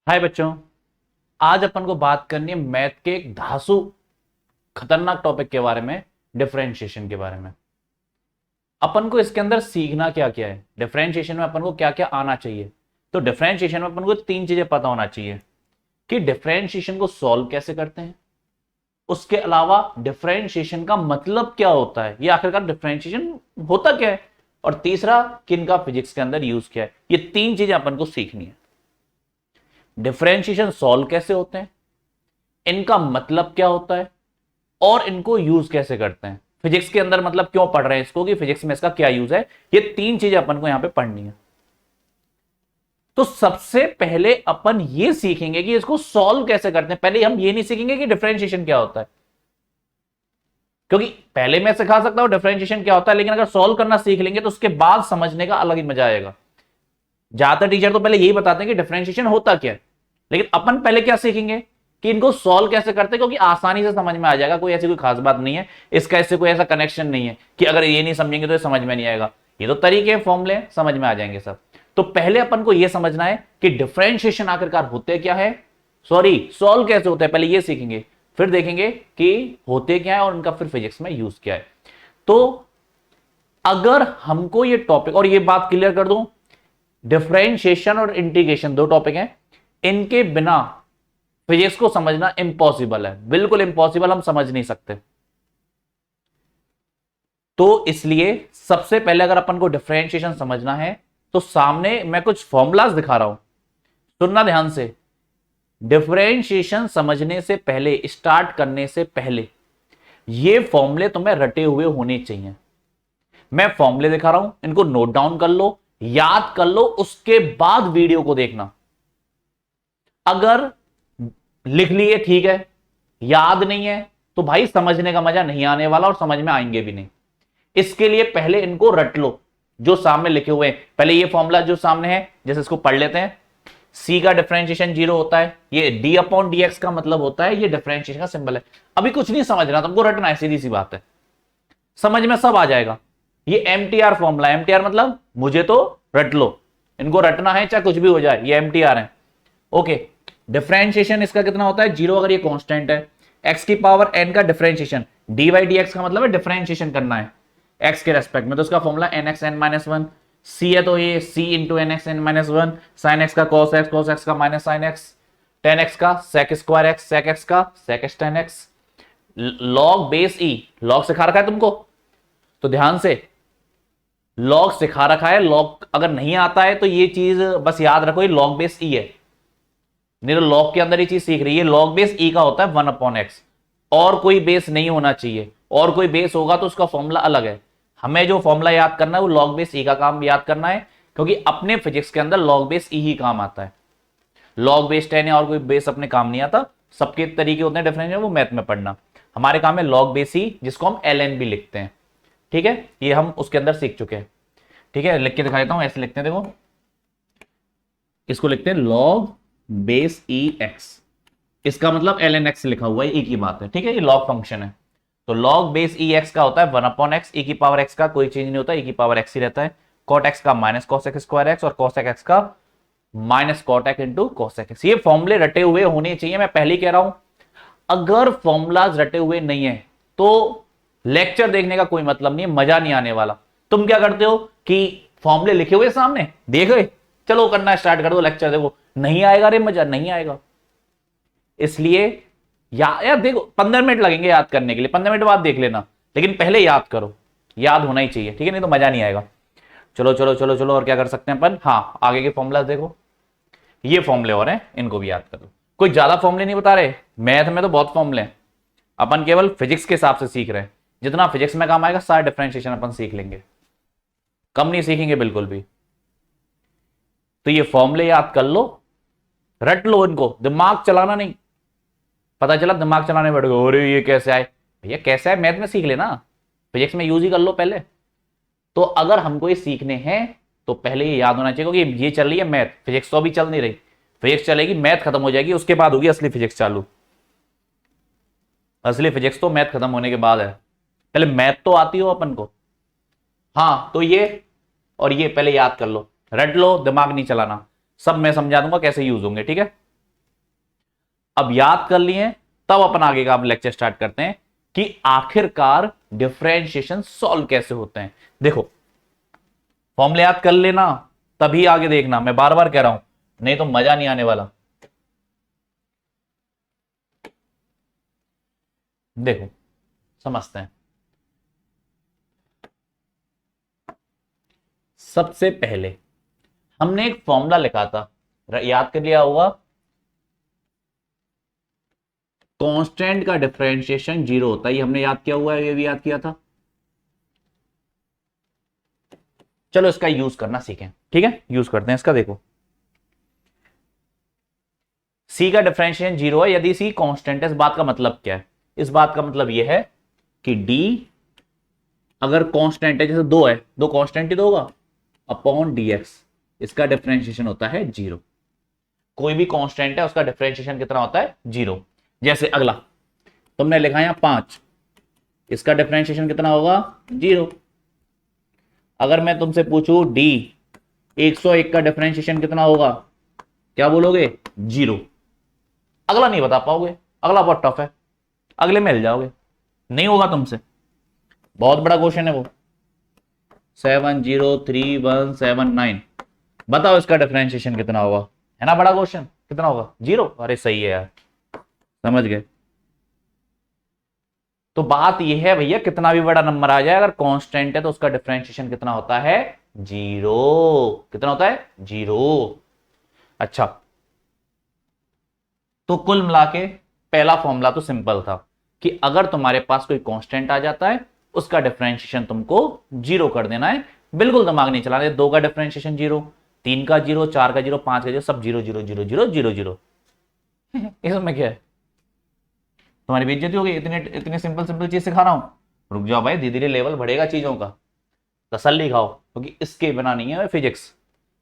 हाय बच्चों। आज अपन को बात करनी है मैथ के एक धांसू खतरनाक टॉपिक के बारे में, डिफरेंशिएशन के बारे में। अपन को इसके अंदर सीखना क्या क्या है, डिफरेंशिएशन में अपन को क्या क्या आना चाहिए। तो डिफरेंशिएशन में अपन को तीन चीजें पता होना चाहिए कि डिफरेंशिएशन को सॉल्व कैसे करते हैं, उसके अलावा डिफरेंशिएशन का मतलब क्या होता है, ये आखिरकार डिफरेंशिएशन होता क्या है, और तीसरा किन का फिजिक्स के अंदर यूज किया है। ये तीन चीजें अपन को सीखनी है। डिफरेंशिएशन सॉल्व कैसे होते हैं, इनका मतलब क्या होता है, और इनको यूज कैसे करते हैं, फिजिक्स के अंदर मतलब क्यों पढ़ रहे हैं इसको, कि फिजिक्स में इसका क्या यूज है। ये तीन चीजें अपन को यहां पे पढ़नी है। तो सबसे पहले अपन ये सीखेंगे कि इसको सॉल्व कैसे करते हैं। पहले हम ये नहीं सीखेंगे कि डिफरेंशिएशन क्या होता है, क्योंकि पहले मैं सिखा सकता हूं डिफरेंशिएशन क्या होता है, लेकिन अगर सॉल्व करना सीख लेंगे तो उसके बाद समझने का अलग ही मजा आएगा। ज्यादातर टीचर तो पहले यही बताते हैं कि डिफरेंशिएशन होता क्या है, लेकिन अपन पहले क्या सीखेंगे कि इनको सॉल्व कैसे करते हैं, क्योंकि आसानी से समझ में आ जाएगा। कोई ऐसी कोई खास बात नहीं है इसका, इससे कोई ऐसा कनेक्शन नहीं है कि अगर ये नहीं समझेंगे तो ये समझ में नहीं आएगा। ये तो तरीके फॉर्मूले समझ में आ जाएंगे सब। तो पहले अपन को यह समझना है कि डिफरेंशिएशन आखिरकार होते क्या है, सॉरी सॉल्व कैसे होता है, पहले ये सीखेंगे। फिर देखेंगे कि होते क्या है और उनका फिर फिजिक्स में यूज क्या है। तो अगर हमको ये टॉपिक, और ये बात क्लियर कर दूं, डिफरेंशिएशन और इंटीग्रेशन दो टॉपिक हैं, इनके बिना फिजिक्स को समझना इम्पॉसिबल है, बिल्कुल इम्पॉसिबल, हम समझ नहीं सकते। तो इसलिए सबसे पहले अगर अपन को डिफरेंशिएशन समझना है तो सामने मैं कुछ फॉर्मूलाज दिखा रहा हूं, सुनना ध्यान से। डिफरेंशिएशन समझने से पहले, स्टार्ट करने से पहले ये फॉर्मूले तुम्हें रटे हुए होने चाहिए। मैं फॉर्मूले दिखा रहा हूं, इनको नोट डाउन कर लो, याद कर लो, उसके बाद वीडियो को देखना। अगर लिख लिए ठीक है, याद नहीं है तो भाई समझने का मजा नहीं आने वाला और समझ में आएंगे भी नहीं। इसके लिए पहले इनको रट लो जो सामने लिखे हुए हैं। पहले ये फॉर्मूला जो सामने है, जैसे इसको पढ़ लेते हैं। सी का डिफरेंशिएशन 0 होता है, ये डी अपॉन डी एक्स का मतलब होता है, ये डिफरेंशिएशन का सिंबल है। अभी कुछ नहीं समझना, तुमको रटना है, सीधी सी बात है, समझ में सब आ जाएगा। ये एमटीआर फॉर्मूला, एमटीआर मतलब मुझे तो रट लो, इनको रटना है चाहे कुछ भी हो जाए, ये एमटीआर है। ओके, डिफरेंशिएशन इसका कितना होता है 0, अगर ये कांस्टेंट है। x की पावर n का डिफरेंशिएशन, dy dx का मतलब है डिफरेंशिएशन करना है x के रेस्पेक्ट में, तो उसका फॉर्मूला nx n - 1। c है तो ये c into nx n - 1, sin x का cos x का minus sin x, tan x का sec square x, sec x का sec x tan x, log base e, log सिखा रखा है तुमको तो ध्यान से, log सिखा रखा है। log अगर नहीं आता है तो ये चीज बस याद रखो, ये log बेस e है, नहीं तो लॉग के अंदर ये चीज सीख रही है। लॉग बेस ई का होता है 1/x, और कोई बेस नहीं होना चाहिए, और कोई बेस होगा तो उसका फॉर्मूला अलग है। हमें जो फॉर्मूला याद करना है वो लॉग बेस ई का काम याद करना है, क्योंकि अपने फिजिक्स के अंदर लॉग बेस ई ही काम आता है। लॉग बेस 10 या और कोई बेस अपने काम नहीं आता। सबके तरीके होते हैं डिफरेंशियल, वो मैथ में पढ़ना। हमारे काम है लॉग बेस ई, जिसको हम ln भी लिखते हैं। ठीक है, ये हम उसके अंदर सीख चुके हैं। ठीक है, लिख के दिखा देता हूं, ऐसे लिखते हैं, देखो इसको लिखते हैं लॉग बेस ई एक्स, इसका मतलब ln x लिखा हुआ है, एक ही बात है। ठीक है, ये लॉग फंक्शन है। तो लॉग बेस ई एक्स का होता है 1/x, e की पावर x का कोई चेंज नहीं होता, e की पावर x ही रहता है। cot x का minus cos x square x, और cos x का minus cot x into cos x। ये फॉर्मूले रटे हुए होने चाहिए, मैं पहले कह रहा हूं। अगर फॉर्मूलाज रटे हुए नहीं है तो लेक्चर देखने का कोई मतलब नहीं है, मजा नहीं आने वाला। तुम क्या करते हो कि फॉर्मूले लिखे हुए सामने देख गए, चलो करना स्टार्ट कर दो, लेक्चर देखो, नहीं आएगा रे, मजा नहीं आएगा। इसलिए यार देखो 15 मिनट लगेंगे याद करने के लिए, 15 मिनट बाद देख लेना, लेकिन पहले याद करो, याद होना ही चाहिए। ठीक है, नहीं तो मजा नहीं आएगा। चलो चलो चलो चलो, और क्या कर सकते हैं अपन, हाँ आगे के फॉर्मूला देखो, ये फॉर्मूले और हैं, इनको भी याद करो। कोई ज्यादा फॉर्मूले नहीं बता रहे, मैथ में तो बहुत फॉर्मूले हैं, अपन केवल फिजिक्स के हिसाब से सीख रहे हैं। जितना फिजिक्स में काम आएगा सारा डिफरेंशिएशन अपन सीख लेंगे, कम नहीं सीखेंगे बिल्कुल भी। तो ये फॉर्मूले याद कर लो, रट लो इनको, दिमाग चलाना नहीं। पता चला दिमाग चलाने बैठ गए, अरे ये कैसे आए, भैया कैसे आए मैथ में सीख लेना, फिजिक्स में यूज ही कर लो पहले। तो अगर हमको ये सीखने हैं तो पहले ये याद होना चाहिए, क्योंकि ये चल रही है मैथ, फिजिक्स तो अभी चल नहीं रही। फिजिक्स चलेगी, मैथ खत्म हो जाएगी, उसके बाद होगी असली फिजिक्स चालू। असली फिजिक्स तो मैथ खत्म होने के बाद है, पहले मैथ तो आती हो अपन को। हाँ तो ये और ये पहले याद कर लो, रट लो, दिमाग नहीं चलाना। सब मैं समझा दूंगा कैसे यूज होंगे, ठीक है। अब याद कर लिए तब अपन आगे का लेक्चर स्टार्ट करते हैं कि आखिरकार डिफरेंशिएशन सॉल्व कैसे होते हैं। देखो फॉर्मूले याद कर लेना तभी आगे देखना, मैं बार बार कह रहा हूं, नहीं तो मजा नहीं आने वाला। देखो समझते हैं। सबसे पहले हमने एक फॉर्मूला लिखा था, याद कर लिया होगा, कांस्टेंट का डिफरेंशिएशन 0 होता है, ये हमने याद किया हुआ है, ये भी याद किया था। चलो इसका यूज करना सीखें, ठीक है, यूज करते हैं इसका। देखो सी का डिफरेंशिएशन 0 है यदि सी कांस्टेंट है। इस बात का मतलब क्या है? इस बात का मतलब यह है कि डी अगर कांस्टेंट है, जैसे 2 है, 2 कांस्टेंट ही तो होगा, अपॉन डी एक्स, इसका डिफरेंशिएशन होता है 0। कोई भी कांस्टेंट है उसका डिफरेंशिएशन कितना होता है? 0। जैसे अगला तुमने लिखा यहां 5, इसका डिफरेंशिएशन कितना होगा? 0। अगर मैं तुमसे पूछूं डी 101 का डिफरेंशिएशन कितना होगा, क्या बोलोगे? 0। अगला नहीं बता पाओगे, अगला बहुत टफ है, अगले में हिल जाओगे, नहीं होगा तुमसे। बहुत बड़ा क्वेश्चन है वो, 703,179, बताओ इसका डिफरेंशिएशन कितना होगा? है ना बड़ा क्वेश्चन, कितना होगा? 0। अरे सही है यार, समझ गए। तो बात यह है भैया, कितना भी बड़ा नंबर आ जाए अगर कांस्टेंट है तो उसका डिफरेंशिएशन कितना होता है? 0। कितना होता है? 0। अच्छा, तो कुल मिला के पहला फॉर्मूला तो सिंपल था कि अगर तुम्हारे पास कोई कांस्टेंट आ जाता है उसका डिफरेंशिएशन तुमको 0 कर देना है। बिल्कुल दिमाग नहीं चलाना। 2 का डिफरेंशिएशन 0, 3 का 0, 4 का 0, 5 का 0, सब 0 0 0 0 0 0। इसमें क्या है? तुम्हारी बेइज्जती हो गई, इतने इतनी सिंपल सिंपल चीज सिखा रहा हूं। रुक जाओ भाई, धीरे धीरे लेवल बढ़ेगा चीजों का, तसल्ली खाओ, क्योंकि इसके बिना नहीं है फिजिक्स,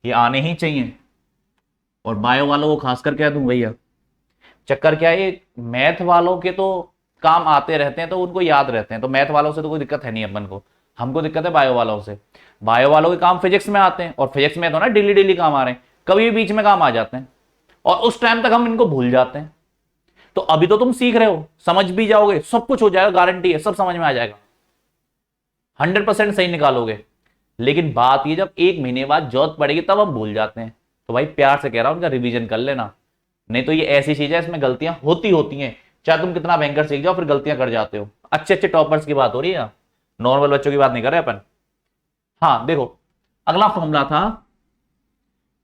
ये आने ही चाहिए। और बायो वालों को खासकर कह दूं भैया, चक्कर क्या है, मैथ वालों के तो काम आते रहते हैं तो उनको याद रहते हैं, तो मैथ वालों से तो कोई दिक्कत है नहीं अपन को, हमको दिक्कत है बायो वालों से। बायो वालों के काम फिजिक्स में आते हैं, और फिजिक्स में तो ना डेली डेली काम आ रहे हैं, कभी भी बीच में काम आ जाते हैं, और उस टाइम तक हम इनको भूल जाते हैं। तो अभी तो तुम सीख रहे हो, समझ भी जाओगे, सब कुछ हो जाएगा, गारंटी है, सब समझ में आ जाएगा, 100% सही निकालोगे। लेकिन बात ये, जब 1 महीने बाद जरूरत पड़ेगी तब हम भूल जाते हैं। तो भाई प्यार से कह रहा हूं, उनका रिवीजन कर लेना, नहीं तो ये ऐसी चीज है इसमें गलतियां होती हैं, चाहे तुम कितना भयंकर सीख जाओ फिर गलतियां कर जाते हो। अच्छे अच्छे टॉपर्स की बात हो रही है, नॉर्मल बच्चों की बात नहीं कर रहे अपन। हाँ देखो, अगला फॉर्मूला था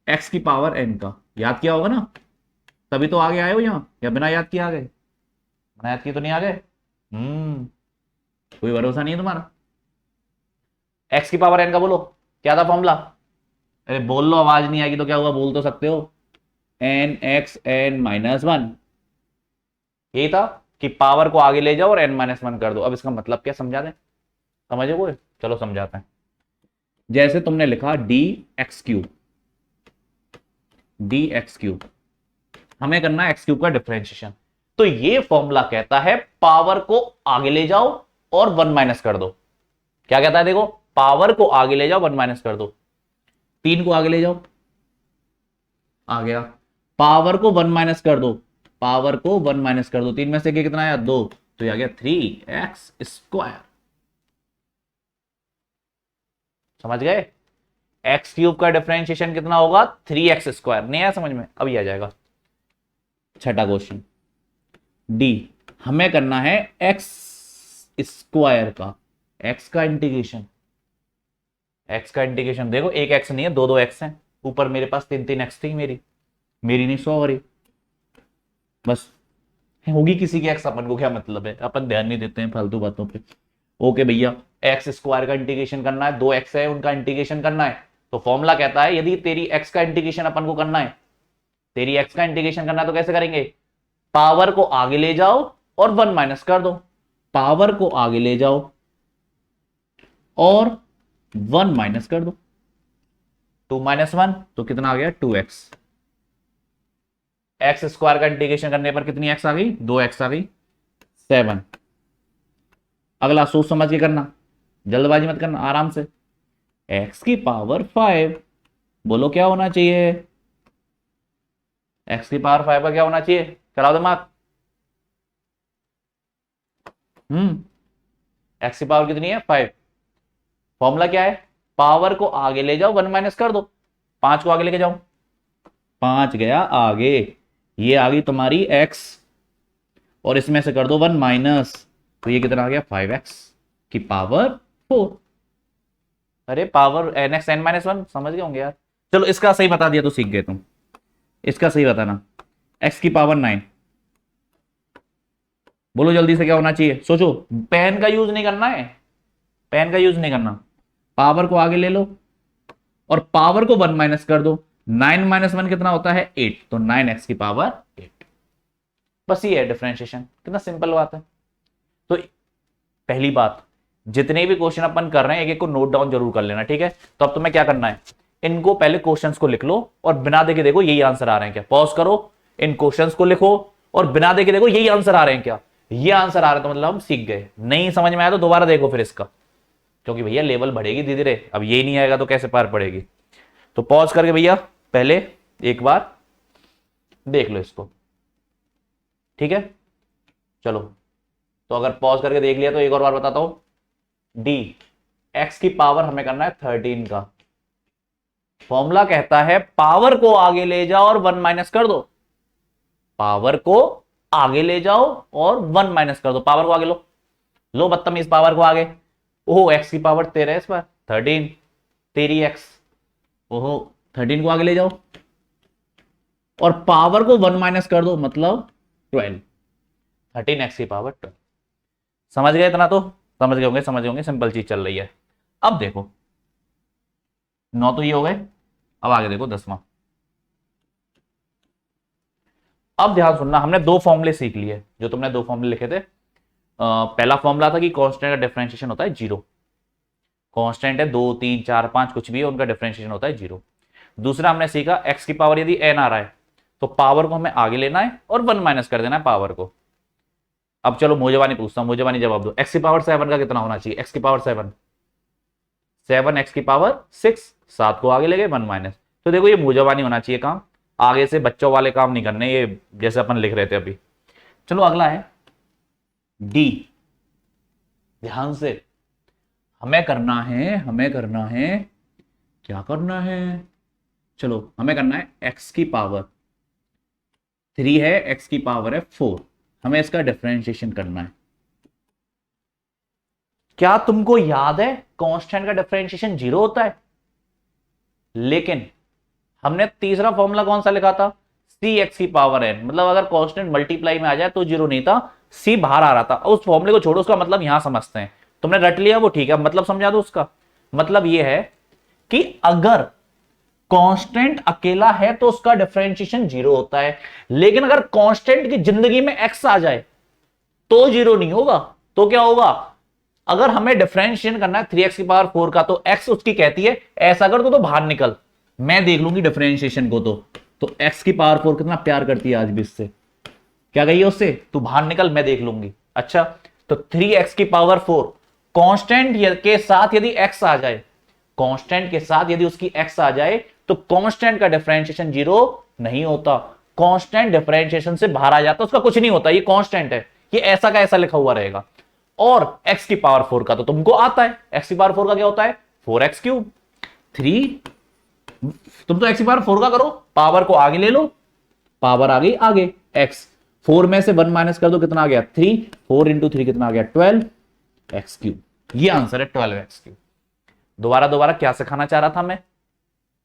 x की पावर n का, याद किया होगा ना, तभी तो आगे आए हो यहां, या बिना याद किए आ गए? बिना याद किए तो नहीं आ गए। कोई भरोसा नहीं है तुम्हारा। x की पावर n का बोलो, क्या था फॉर्मूला? अरे बोल लो, आवाज नहीं आएगी तो क्या हुआ, बोल तो सकते हो। n(x(n-1), यही था कि पावर को आगे ले जाओ और n-1 कर दो। अब इसका मतलब क्या समझा दें, समझे कोई? चलो समझाते हैं। जैसे तुमने लिखा dx3, हमें करना है x3 का डिफरेंशिएशन, तो ये फॉर्मूला कहता है पावर को आगे ले जाओ और 1 माइनस कर दो। क्या कहता है? देखो, पावर को आगे ले जाओ, 1 माइनस कर दो। 3 को आगे ले जाओ, आ गया। पावर को 1 माइनस कर दो, पावर को 1 माइनस कर दो, 3 में से कितना आया? 2, तो ये आ गया 3x²। समझ गए? x³ का डिफरेंशिएशन कितना होगा? 3x²। नहीं आया समझ में? अभी आ जाएगा। छठा क्वेश्चन, डी, हमें करना है x² का, x का इंटीग्रेशन। x का इंटीग्रेशन, देखो एक x नहीं है, 2 x हैं, ऊपर मेरे पास 3 x थी, मेरी नहीं 100 हो रही, बस होगी किसी की x, अपन को क्या मतलब है, अपन ध्यान नहीं देते हैं फालतू बातों पे। ओके भैया, x² का इंटीग्रेशन करना है, 2 x है उनका इंटीग्रेशन करना है। तो फॉर्मूला कहता है यदि तेरी x का इंटीग्रेशन अपन को करना है, तेरी x का इंटीग्रेशन करना है तो कैसे करेंगे? पावर को आगे ले जाओ और 1 माइनस कर दो। पावर को आगे ले जाओ और 1 माइनस कर दो, 2 - 1 तो कितना आ गया? 2x। x² का इंटीग्रेशन करने पर कितनी x आ गई? 2x आ गई, 7। अगला सोच समझ के करना, जल्दबाजी मत करना, आराम से। x की पावर 5, बोलो क्या होना चाहिए? x की पावर 5 का क्या होना चाहिए? चलाओ दिमाग। एक्स की पावर कितनी है 5। फॉर्मूला क्या है, पावर को आगे ले जाओ 1 माइनस कर दो, 5 को आगे लेके जाओ, 5 गया आगे, ये आ गई तुम्हारी x और इसमें से कर दो 1 माइनस, तो ये कितना आ गया 5x की पावर 4। अरे पावर nx n-1 समझ गए होंगे यार। चलो इसका सही बता दिया तो सीख गए तुम, इसका सही बताना। x की पावर 9, बोलो जल्दी से क्या होना चाहिए, सोचो। पेन का यूज नहीं करना है, पेन का यूज नहीं करना, पावर को आगे ले लो और पावर को 1 माइनस कर दो। 9 माइनस 1 कितना होता है 8, तो 9x की पावर 8। बस ये है डिफरेंशिएशन, कितना सिंपल बात है। तो पहली बात, जितने भी क्वेश्चन अपन कर रहे हैं एक एक को नोट डाउन जरूर कर लेना, ठीक है। तो अब तुम्हें क्या करना है, इनको पहले क्वेश्चंस को लिख लो और बिना देखे देखो यही आंसर आ रहे हैं क्या, पॉज करो, इन क्वेश्चंस को लिखो और बिना देखे देखो यही आंसर आ रहे हैं क्या, ये आंसर आ रहा है तो मतलब हम सीख गए। नहीं समझ में आया तो दोबारा देखो फिर इसका, क्योंकि भैया लेवल बढ़ेगी धीरे धीरे, अब ये नहीं आएगा तो कैसे पार पड़ेगी। तो पॉज करके भैया पहले एक बार देख लो इसको, ठीक है। चलो तो अगर पॉज करके देख लिया तो एक और बार बताता हूं, डी एक्स की पावर हमें करना है 13 का, फॉर्मूला कहता है पावर को आगे ले जाओ और 1 माइनस कर दो, पावर को आगे ले जाओ और 1 माइनस कर दो, पावर को आगे लो, लो बदतमीज पावर को आगे। ओहो एक्स की पावर 13 है इस बार 13, तेरी एक्स, ओहो 13 को आगे ले जाओ और पावर को 1 माइनस कर दो, मतलब 12, 13x की पावर 12। समझ गए इतना तो, समझ गए होंगे, सिंपल चीज चल रही है। अब देखो 9 तो ये हो गए, अब आगे देखो 10वां। अब ध्यान सुनना, हमने 2 फॉर्मूले सीख लिए, जो तुमने 2 फॉर्मूले लिखे थे। पहला फॉर्मूला था कि कांस्टेंट का डिफरेंशिएशन होता है 0, कांस्टेंट है 2 3 4 5 कुछ भी है, उनका डिफरेंशिएशन होता है 0। दूसरा हमने सीखा x की पावर यदि n आ रहा है तो पावर को हमें आगे लेना है और 1 माइनस कर देना है पावर को। अब चलो मोजवानी पूछता हूं, मोजवानी जवाब दो, x की पावर 7 का कितना होना चाहिए, x की पावर 7, 7x की पावर 6, 7 को आगे ले गए 1 माइनस। तो देखो ये मोजवानी होना चाहिए काम, आगे से बच्चों वाले काम नहीं करने, ये जैसे अपन लिख रहे थे अभी। चलो अगला है डी, ध्यान से हमें करना है क्या करना है, चलो हमें करना है x की पावर 3 है, x की पावर है 4, हमें इसका डिफरेंशिएशन करना है। क्या तुमको याद है कांस्टेंट का डिफरेंशिएशन 0 होता है, लेकिन हमने तीसरा फॉर्मूला कौन सा लिखा था, cx की पावर n, मतलब अगर कांस्टेंट मल्टीप्लाई में आ जाए तो 0 नहीं था, c बाहर आ रहा था। उस फॉर्मूले को छोड़ो, उसका मतलब यहां समझते हैं, तुमने रट लिया वो ठीक है, मतलब समझा दो उसका मतलब ये है कि अगर कांस्टेंट अकेला है तो उसका डिफरेंशिएशन 0 होता है, लेकिन अगर कांस्टेंट की जिंदगी में x आ जाए तो 0 नहीं होगा। तो क्या होगा, अगर हमें डिफरेंशिएशन करना है 3x की पावर 4 का, तो x उसकी कहती है ऐसा कर तो बाहर निकल, मैं देख लूंगी डिफरेंशिएशन को। तो x की पावर 4 कितना प्यार करती है आज भी इससे, क्या कही है उससे, तू बाहर निकल मैं देख लूंगी। अच्छा तो 3x की पावर 4 कांस्टेंट के साथ यदि x आ जाए, कांस्टेंट के साथ यदि उसकी x आ जाए तो कांस्टेंट का डिफरेंशिएशन 0 नहीं होता, कांस्टेंट डिफरेंशिएशन से बाहर आ जाता, उसका कुछ नहीं होता, ये कांस्टेंट है, ये ऐसा का ऐसा लिखा हुआ रहेगा। और x की पावर 4 का तो तुमको आता है, x की पावर 4 का क्या होता है 4x क्यूब 3, तुम तो x की पावर 4 का करो, पावर को आगे ले लो, पावर आ गई आगे x, 4 में से 1 माइनस कर दो कितना आ गया 3, 4 इंटू 3 कितना आ गया 12x क्यूब, ये आंसर है 12x क्यूब। दोबारा क्या सिखाना चाह रहा था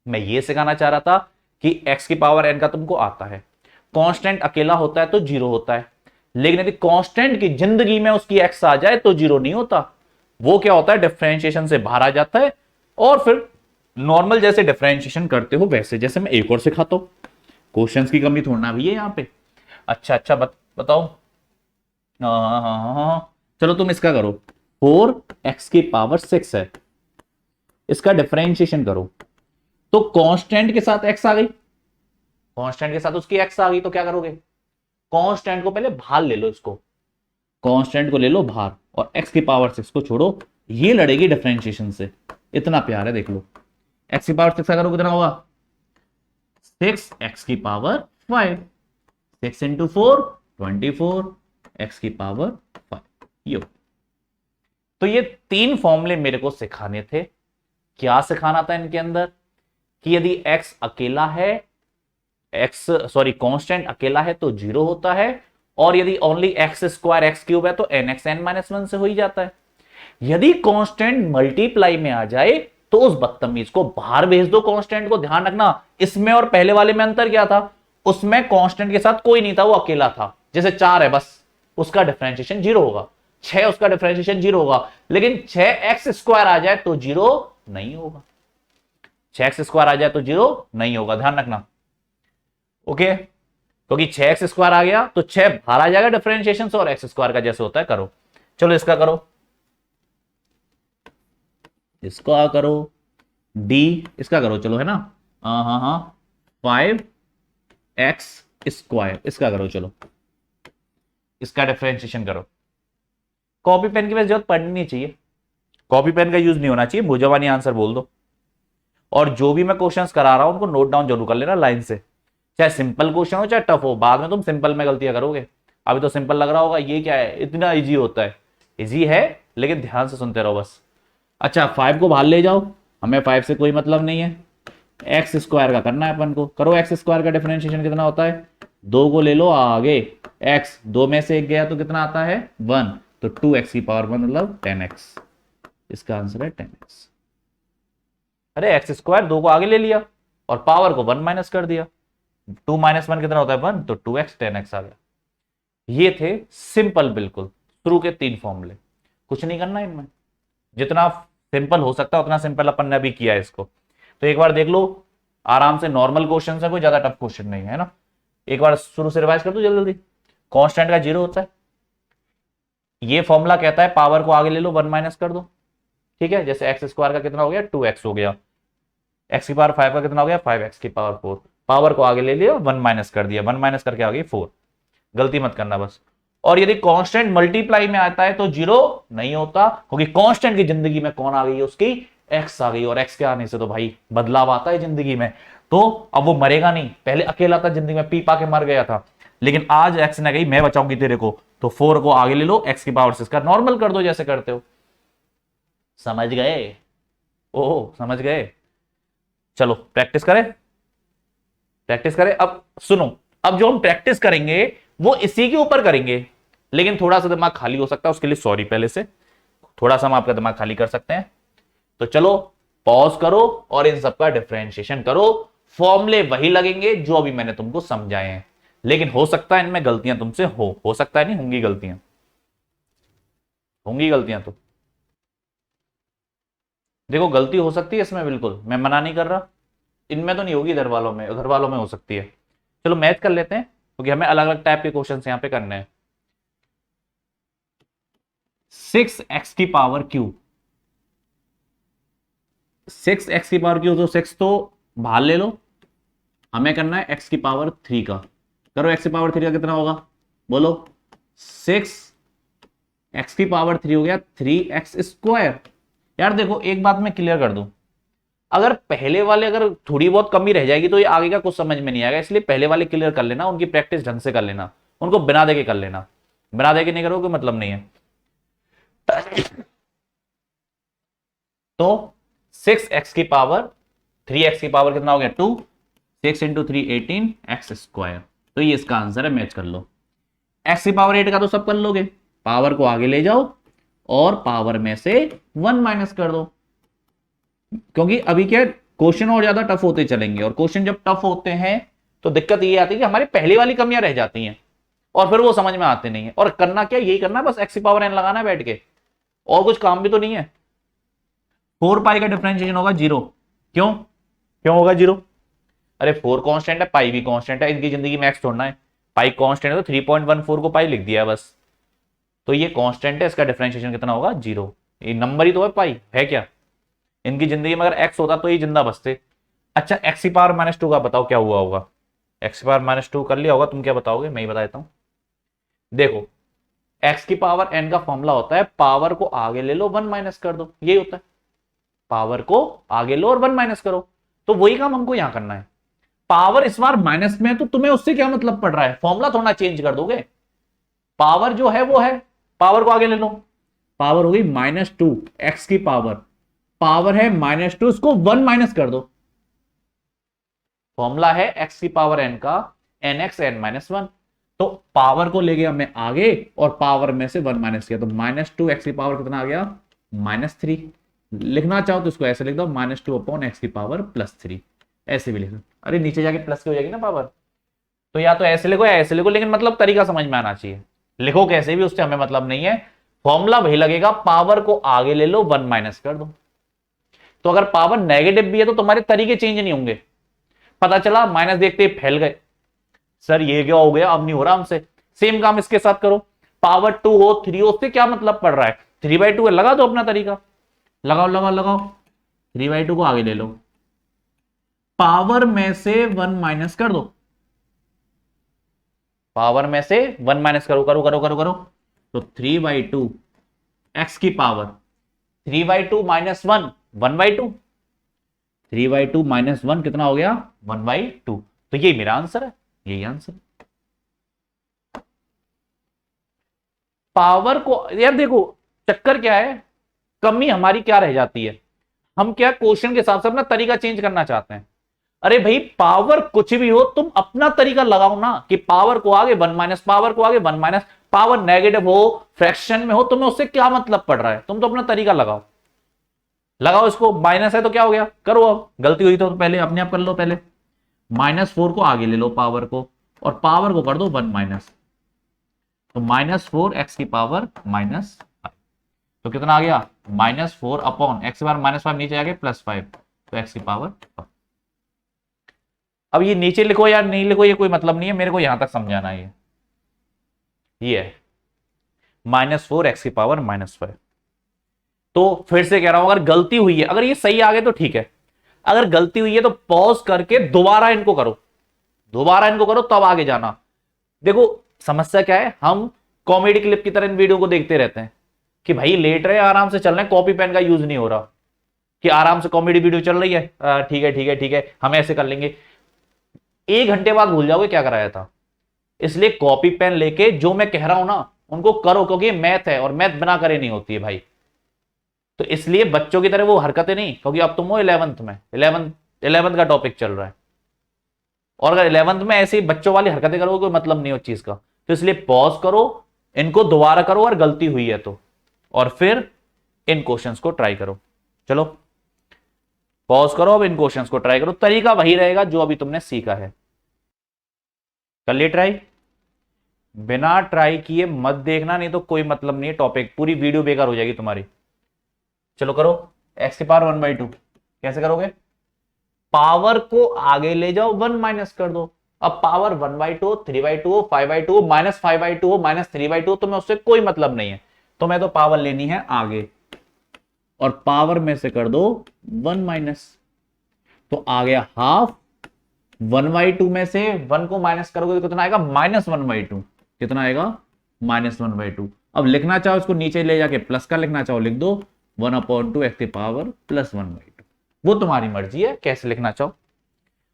मैं ये सिखाना चाह रहा था कि x की पावर n का तुमको आता है, कांस्टेंट अकेला होता है तो 0 होता है, लेकिन यदि कांस्टेंट की जिंदगी में उसकी x आ जाए तो 0 नहीं होता, वो क्या होता है डिफरेंशिएशन से बाहर आ जाता है। और फिर नॉर्मल जैसे डिफरेंशिएशन करते हो वैसे, जैसे मैं एक और सिखाता हूं, क्वेश्चंस की कमी थोड़ना भी है यहां पे। अच्छा बताओ, चलो तुम इसका करो, 4x की पावर 6 है, इसका डिफरेंशिएशन करो, तो कांस्टेंट के साथ x आ गई, कांस्टेंट के साथ उसकी x आ गई, तो क्या करोगे, कांस्टेंट को पहले बाहर ले लो, इसको कांस्टेंट को ले लो बाहर और x की पावर 6 को छोड़ो, ये लड़ेगी डिफरेंशिएशन से, इतना प्यार है देख लो। x की पावर 6 का करो कितना होगा 6x की पावर 5, 6 इंटू 4 24 x की पावर 5 यो। तो ये 3 फॉर्मूले मेरे को सिखाने थे। क्या सिखाना था इनके अंदर कि यदि x अकेला है, कांस्टेंट अकेला है तो 0 होता है, और यदि only x square X cube है तो nx n-1 से हो ही जाता है। यदि कांस्टेंट मल्टीप्लाई में आ जाए तो उस बदतमीज को बाहर भेज दो कांस्टेंट को। ध्यान रखना, इसमें और पहले वाले में अंतर क्या था, उसमें कांस्टेंट के साथ कोई नहीं था, वो अकेला था। जैसे 4 है बस, उसका डिफरेंशिएशन 0 होगा, 6 उसका डिफरेंशिएशन 0 होगा, लेकिन 6x स्क्वायर आ जाए तो 0 नहीं होगा। 6x स्क्वायर आ जाए तो 0 नहीं होगा, ध्यान रखना। ओके, क्योंकि 6x स्क्वायर आ गया तो 6 बाहर आ जाएगा डिफरेंशिएशन से, और एक्स स्क्वायर का जैसे होता है करो। चलो इसका करो, इसका करो d, इसका करो चलो, है ना। हाँ 5x स्क्वायर, इसका करो चलो, इसका डिफरेंशिएशन करो। कॉपी पेन की वैसे जरूरत पड़नी नहीं चाहिए, कॉपी पेन का यूज नहीं होना चाहिए, मुझे आंसर बोल दो। और जो भी मैं क्वेश्चंस करा रहा हूं उनको नोट डाउन जरूर कर लेना लाइन से, चाहे सिंपल क्वेश्चन हो चाहे टफ हो। बाद में तुम सिंपल में गलतियां करोगे, अभी तो सिंपल लग रहा होगा, ये क्या है इतना इजी होता है। इजी है लेकिन ध्यान से सुनते रहो बस। अच्छा 5 को बाहर ले जाओ, हमें 5 से कोई मतलब नहीं है, एक्स स्क्वायर का करना है अपन को। करो, एक्स स्क्वायर का डिफरेंशिएशन कितना होता है, 2 को ले लो आगे, एक्स 2 में से 1 गया तो कितना आता है 1, तो 2x की पावर 1 मतलब 10x, इसका आंसर है 10x। अरे एक्स स्क्वायर 2 को आगे ले लिया और पावर को 1 माइनस कर दिया, 2 माइनस 1 कितना होता है 1, तो 2x 10x आ गया। ये थे सिंपल, बिल्कुल शुरू के 3 फॉर्मूले, कुछ नहीं करना इनमें, जितना सिंपल हो सकता है उतना सिंपल अपन ने अभी किया है इसको। तो एक बार देख लो, आराम से नॉर्मल क्वेश्चन है, कोई ज्यादा टफ क्वेश्चन नहीं है ना। एक बार शुरू से रिवाइज कर दो जल्दी जल्दी। कांस्टेंट का 0 होता है, ये फॉर्मूला कहता है पावर को आगे ले लो 1 माइनस कर दो, ठीक है। जैसे एक्स स्क्वायर का कितना हो गया 2x हो गया, एक्स की पावर 5 का कितना हो गया 5x की पावर 4, पावर को आगे ले लिया 1 माइनस कर दिया, 1 माइनस करके आ गई 4, गलती मत करना बस। और यदि कांस्टेंट मल्टीप्लाई में आता है तो 0 नहीं होता, क्योंकि कांस्टेंट की जिंदगी में कौन आ गई है, उसकी x आ गई, और x के आने से तो भाई बदलाव आता है जिंदगी में। तो अब वो मरेगा नहीं, पहले अकेला था जिंदगी में, पी पा के मर गया था, लेकिन आज x ने गई मैं बचाऊंगी तेरे को, तो 4 को आगे ले लो, x की पावर 6 का नॉर्मल कर दो जैसे करते हो। समझ गए, ओह समझ गए। चलो प्रैक्टिस करें, प्रैक्टिस करें। अब सुनो, अब जो हम प्रैक्टिस करेंगे वो इसी के ऊपर करेंगे, लेकिन थोड़ा सा दिमाग खाली हो सकता है, उसके लिए सॉरी पहले से, थोड़ा सा हम आपका दिमाग खाली कर सकते हैं। तो चलो पॉज करो और इन सबका डिफरेंशिएशन करो, फॉर्मूले वही लगेंगे जो अभी मैंने तुमको समझाए हैं, लेकिन हो सकता है इनमें गलतियां तुमसे हो सकता है नहीं, होंगी गलतियां, होंगी गलतियां। तो देखो गलती हो सकती है इसमें, बिल्कुल मैं मना नहीं कर रहा, इनमें तो नहीं होगी, घर वालों में हो सकती है। चलो मैथ कर लेते हैं, क्योंकि हमें अलग अलग टाइप के क्वेश्चन यहां पे करने हैं। 6x की पावर क्यूब, 6x की पावर क्यूब, तो 6 तो बाहर ले लो, हमें करना है x की पावर 3 का। करो, x की पावर 3 का कितना होगा बोलो, 6x की पावर 3 हो गया 3x स्क्वायर। यार देखो एक बात मैं क्लियर कर दूं, अगर पहले वाले अगर थोड़ी बहुत कमी रह जाएगी तो ये आगे का कुछ समझ में नहीं आएगा, इसलिए पहले वाले क्लियर कर लेना, उनकी प्रैक्टिस ढंग से कर लेना, उनको बिना देके कर लेना, बिना देके नहीं करोगे मतलब नहीं है। तो 6x की पावर 3x की पावर कितना हो गया 2, 6 इंटू 3 18x स्क्वायर, तो ये इसका आंसर है, मैच कर लो। x की पावर 8 का तो सब कर लोगे, पावर को आगे ले जाओ और पावर में से 1 माइनस कर दो, क्योंकि अभी क्या क्वेश्चन और ज्यादा टफ होते चलेंगे, और क्वेश्चन जब टफ होते हैं तो दिक्कत ये आती है कि हमारी पहली वाली कमियां रह जाती हैं और फिर वो समझ में आते नहीं है। और करना क्या, यही करना है बस, x की पावर n लगाना है बैठ के, और कुछ काम भी तो नहीं है। 4 पाई का डिफरेंशिएशन होगा 0, क्यों क्यों होगा 0, अरे 4 कांस्टेंट है, पाई भी कांस्टेंट है, इनकी जिंदगी में x छोड़ना है, पाई कांस्टेंट है तो 3.14 को पाई लिख दिया बस, तो ये कांस्टेंट है, इसका डिफरेंशिएशन कितना होगा 0, ये नंबर ही तो है, पाई है क्या, इनकी जिंदगी में अगर x होता तो ये जिंदा बसते। अच्छा x की पावर -2 का बताओ क्या हुआ होगा, x की पावर -2 कर लिया होगा, तुम क्या बताओगे, मैं ही बता देता हूं। देखो x की पावर n का फॉर्मूला होता है पावर को आगे ले लो 1 माइनस कर दो, यही होता है, पावर को आगे लो और 1 माइनस करो, तो वही काम हमको यहां करना है। पावर इस बार माइनस में है तो तुम्हें उससे क्या मतलब पड़ रहा है, फॉर्मूला थोड़ा चेंज कर दोगे। पावर जो है वो है, पावर को आगे ले लो, पावर होगी -2 एक्स की पावर, पावर है -2, इसको 1 माइनस कर दो। फॉर्मूला है एक्स की पावर n का nx n-1, तो पावर को ले गया मैं आगे और पावर में से 1 माइनस किया, तो -2 एक्स की पावर कितना आ गया, -3। लिखना चाहो तो इसको ऐसे लिख दो, -2 अपॉन एक्स की पावर +3, ऐसे भी लिख दो। अरे नीचे जाके प्लस की हो जाएगी ना पावर, तो या तो ऐसे लिखो या ऐसे लिखो, लेकिन मतलब तरीका समझ में आना चाहिए। लिखो कैसे भी उससे हमें मतलब नहीं है, फॉर्मूला वही लगेगा, पावर को आगे ले लो 1 माइनस कर दो। तो अगर पावर नेगेटिव भी है तो तुम्हारे तरीके चेंज नहीं होंगे। पता चला माइनस देखते ही फैल गए, सर ये क्या हो गया, अब नहीं हो रहा हमसे। सेम काम इसके साथ करो, पावर 2 हो 3 हो, उससे क्या मतलब पड़ रहा है, 3/2 है, लगा दो अपना तरीका, लगाओ लगाओ लगाओ, 3/2 को आगे ले लो, पावर में से 1 माइनस कर दो, पावर में से 1 माइनस करो करो करो करो करो, तो 3/2 एक्स की पावर 3/2 माइनस 1 1/2, 3/2 माइनस 1 कितना हो गया 1/2। तो ये मेरा आंसर है, यही आंसर। पावर को यार देखो, चक्कर क्या है, कमी हमारी क्या रह जाती है, हम क्या क्वेश्चन के हिसाब से अपना तरीका चेंज करना चाहते हैं। अरे भाई पावर कुछ भी हो, तुम अपना तरीका लगाओ ना, कि पावर को आगे 1 माइनस, पावर को आगे 1 माइनस, पावर नेगेटिव हो फ्रैक्शन में हो, तुम्हें उससे क्या मतलब पड़ रहा है, तुम तो अपना तरीका लगाओ। लगाओ इसको, माइनस है तो क्या हो गया, करो, अब गलती हुई तो पहले अपने आप कर लो, पहले -4 को आगे ले लो पावर को, और पावर को कर दो 1 माइनस, तो -4 एक्स की पावर -5, तो कितना आ गया -4 अपॉन एक्स की पावर -5, नीचे आ गया +5, तो एक्स की पावर। अब ये नीचे लिखो या नहीं लिखो ये कोई मतलब नहीं है, मेरे को यहां तक समझाना है। ये है -4 एक्स की पावर -5। तो फिर से कह रहा हूं, अगर गलती हुई है, अगर ये सही आ गए तो ठीक है, अगर गलती हुई है तो पॉज करके दोबारा इनको करो, दोबारा इनको करो तब आगे जाना। देखो समस्या क्या है, हम कॉमेडी क्लिप की तरह इन वीडियो को देखते रहते हैं कि भाई लेट रहे आराम से चल रहे हैं, कॉपी पेन का यूज नहीं हो रहा, कि आराम से कॉमेडी वीडियो चल रही है, ठीक है ठीक है ठीक है हम ऐसे कर लेंगे, 1 घंटे बाद भूल जाओगे क्या कराया था। इसलिए कॉपी पेन लेके जो मैं कह रहा हूं ना उनको करो, क्योंकि मैथ है और मैथ बिना करे नहीं होती है भाई। तो इसलिए बच्चों की तरह वो हरकतें नहीं, क्योंकि अब तुम हो 11th में, 11th का टॉपिक चल रहा है, और अगर 11th में ऐसे बच्चों वाली हरकतें करोगे कोई मतलब नहीं हो चीज का। तो इसलिए पॉज करो, इनको दोबारा करो, और गलती हुई है तो, और फिर इन क्वेश्चंस को ट्राई करो। चलो पॉज करो, अब इन क्वेश्चंस को ट्राई करो, तरीका वही रहेगा जो अभी तुमने सीखा है। कर लिए ट्राई, बिना ट्राई किए मत देखना, नहीं तो कोई मतलब नहीं है, टॉपिक पूरी वीडियो बेकार हो जाएगी तुम्हारी। चलो करो, एक्स की पावर 1/2 कैसे करोगे, पावर को आगे ले जाओ 1 माइनस कर दो। अब पावर 1/2 3/2 5/2 -5/2 हो -3/2, तो मैं उससे कोई मतलब नहीं है, तो मैं तो पावर लेनी है आगे, और पावर में से कर दो 1 माइनस, तो आ गया हाफ, 1/2 में से 1 को माइनस करोगे तो कितना आएगा -1/2, कितना आएगा -1/2। अब लिखना चाहो इसको नीचे ले जाके प्लस का लिखना चाहो लिख दो, 1/2 एक्स की पावर +1/2, वो तुम्हारी मर्जी है कैसे लिखना चाहो।